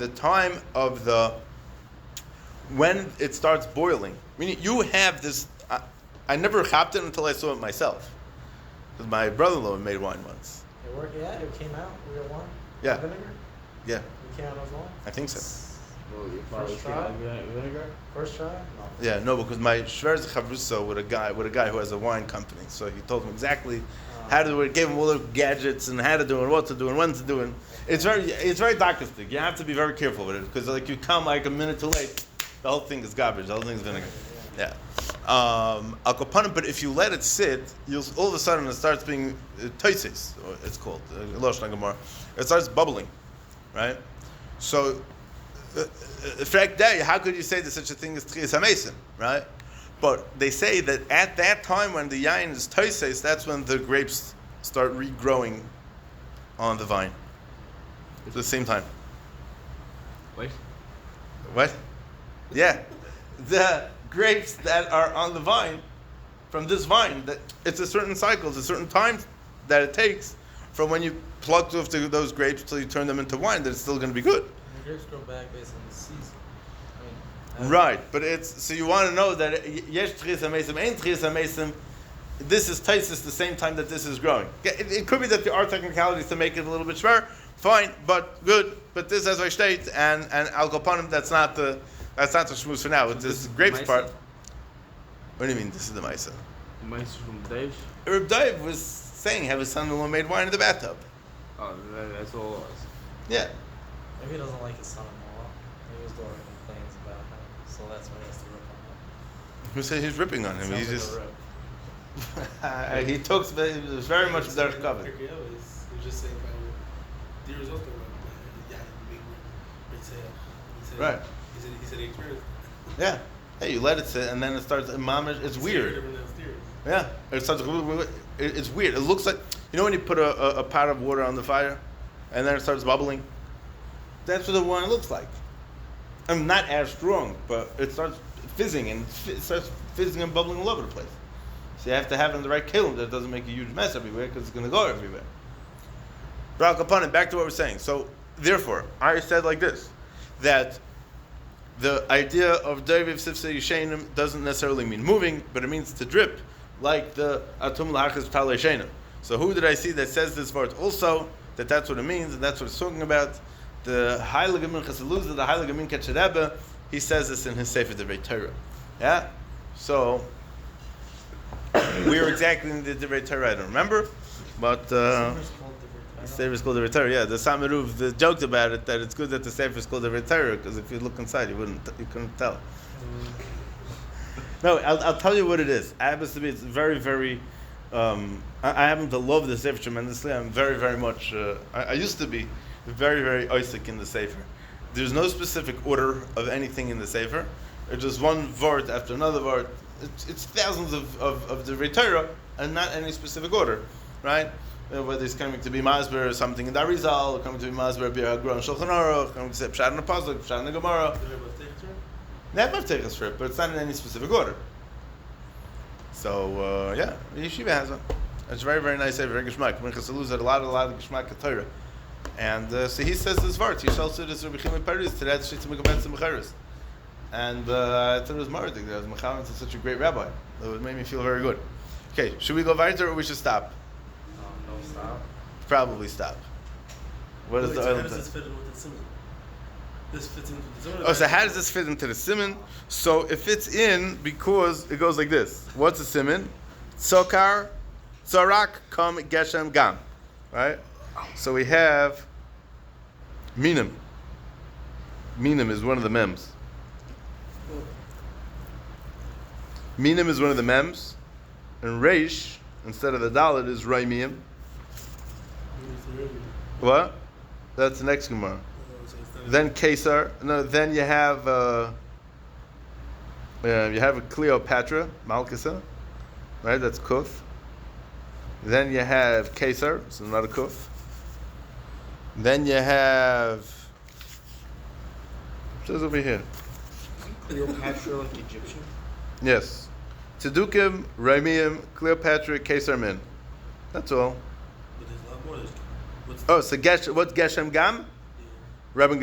it starts boiling, meaning you have this, I never hopped it until I saw it myself. Because my brother-in-law made wine once. It worked. Yeah, it came out real wine. Yeah. Vinegar. Yeah, It came out as wine. I think so. Well, you First try. vinegar? First try. No. Yeah, no, because my Shver's chavruso with a guy who has a wine company, so he told him exactly how to do it, gave him all the gadgets and how to do it, what to do, and when to do it. It's very doctoristic. You have to be very careful with it because like you come like a minute too late, the whole thing is garbage. The whole thing is vinegar. Yeah. But if you let it sit, you'll all of a sudden it starts being toises, it's called Loshon Gemara. It starts bubbling, right? So, fact day, how could you say there's such a thing as Tchias HaMesim, right? But they say that at that time when the yain is toises, that's when the grapes start regrowing on the vine. At the same time. Wait. What? Yeah. The grapes that are on the vine, from this vine, that it's a certain cycle, it's a certain time that it takes from when you pluck off those grapes till you turn them into wine, that it's still going to be good. And the grapes grow back based on the season. I mean, Right, but so you want to know that yesh tchias hamesim, ain't tchias hamesim. This is taisis the same time that this is growing. It could be that there are technicalities to make it a little bit schwer. Fine, but good. But this, as I state, and al kopanim, that's not the shmuz for now. It's this grapes part. What do you mean? This is the Maisa. Mice from Dave? Reb Dave was saying, have his son-in-law made wine in the bathtub. Oh, that's all it was. Yeah. maybe he doesn't like his son-in-law. Maybe his daughter complains about him, so that's why he has to rip on him. Who said he's ripping on him? Sounds He's like just. a rip. He talks. It was very much dark covered. He was just saying about the results of yeah, Right. He said he experienced it. Yeah. Hey, you let it sit, and then it starts. It's weird. Yeah, it starts. It's weird. It looks like, you know when you put a pot of water on the fire, and then it starts bubbling. That's what the wine looks like. I mean, not as strong, but it starts fizzing and it starts fizzing and bubbling all over the place. So you have to have it in the right kiln that doesn't make a huge mess everywhere because it's going to go everywhere. Back to what we're saying. So therefore, I said like this, that the idea of Daviv Sifsei Yishenim doesn't necessarily mean moving, but it means to drip, like the Atum L'Achas B'Talei Shenim. So who did I see that says this word also, that's what it means, and that's what it's talking about? The Heilige Min Chasaluzah, the Heilige Min Ketcher Rebbe, he says this in his Sefer Divrei Torah. Yeah? So, where exactly in the Divrei Torah, I don't remember, but the Sefer is called Divrei Torah. Yeah, the Samiruv joked about it, that it's good that the Sefer is called Divrei Torah, because if you look inside, you couldn't tell. No, I'll tell you what it is. I happen to be, it's very, very, I happen to love the Sefer tremendously. I'm very, very much, I used to be very, very Isaac in the Sefer. There's no specific order of anything in the Sefer. It's just one word after another word. It's thousands of the Torah and not any specific order, right? Whether it's coming to be Masber or something in the Arizal, or coming to be Masber, B'Hagron, Shulchan Aruch, coming to say Pshat in the Pasuk, Pshat in the Gemara. Never take a strip, but it's not in any specific order. So, yeah, the yeshiva has one. It's very, very nice, very geshmak. Minchas Eluz had a lot of geshmak at Torah. And so he says this word, Yishal Sudas Rabbi Chimon Paris, to that Shitz Mekabetz Mecharis. And I thought it was Mardik, that was Mechavan, such a great rabbi. It made me feel very good. Okay, should we go weiter or we should stop? No, stop. Probably stop. What is the How oil? does this fit in with the simon? This fits into the simon. Oh, so how does this fit into the simon? So it fits in because it goes like this. What's a simon? Tzokar, Tzorak, Kam, Geshem, Gam. Right? So we have Minim. Minim is one of the mems. Minim is one of the mems. And Reish, instead of the Dalet, is Raimiyim. What? That's the next Gemara. Then Kesar. No, then you have a Cleopatra, Malkisa. Right? That's Kuf. Then you have Kesar, so not a Kuf. Then you have, it says over here. Cleopatra, like Egyptian? Yes. Tzedukim, Raimiyim, Cleopatra, Kesar Min. That's all. But there's a lot more. So what's Geshem Gam? Yeah. Rabbi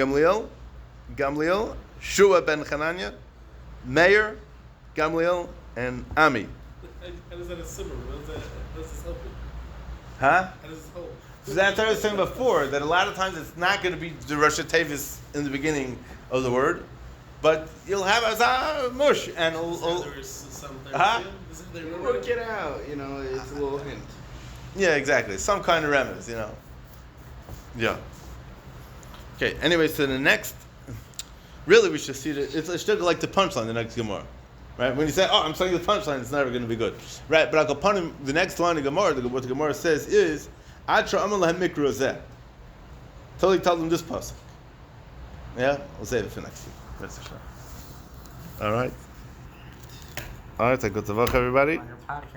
Gamliel, Shua ben Chananya, Meir, Gamliel, and Ami. How does that a simmer? How does this help you? Huh? How does this help? So that's what I was saying before, that a lot of times it's not going to be the Rosh Tevis in the beginning of the word, but you'll have as mush and Work it out, you know, it's a little hint. yeah, exactly, some kind of remez, you know. Yeah. Okay. Anyway, so the next, really, we should see that it's still like the punchline. The next Gemara, right? When you say, "Oh, I'm saying the punchline," it's never going to be good, right? But upon him, the next line of Gemara, what the Gemara says is, "Atra amal lahem mikra zeh." Totally tell them this pasuk. Yeah, we'll save it for next week. That's for sure. All right. All right. Good to everybody.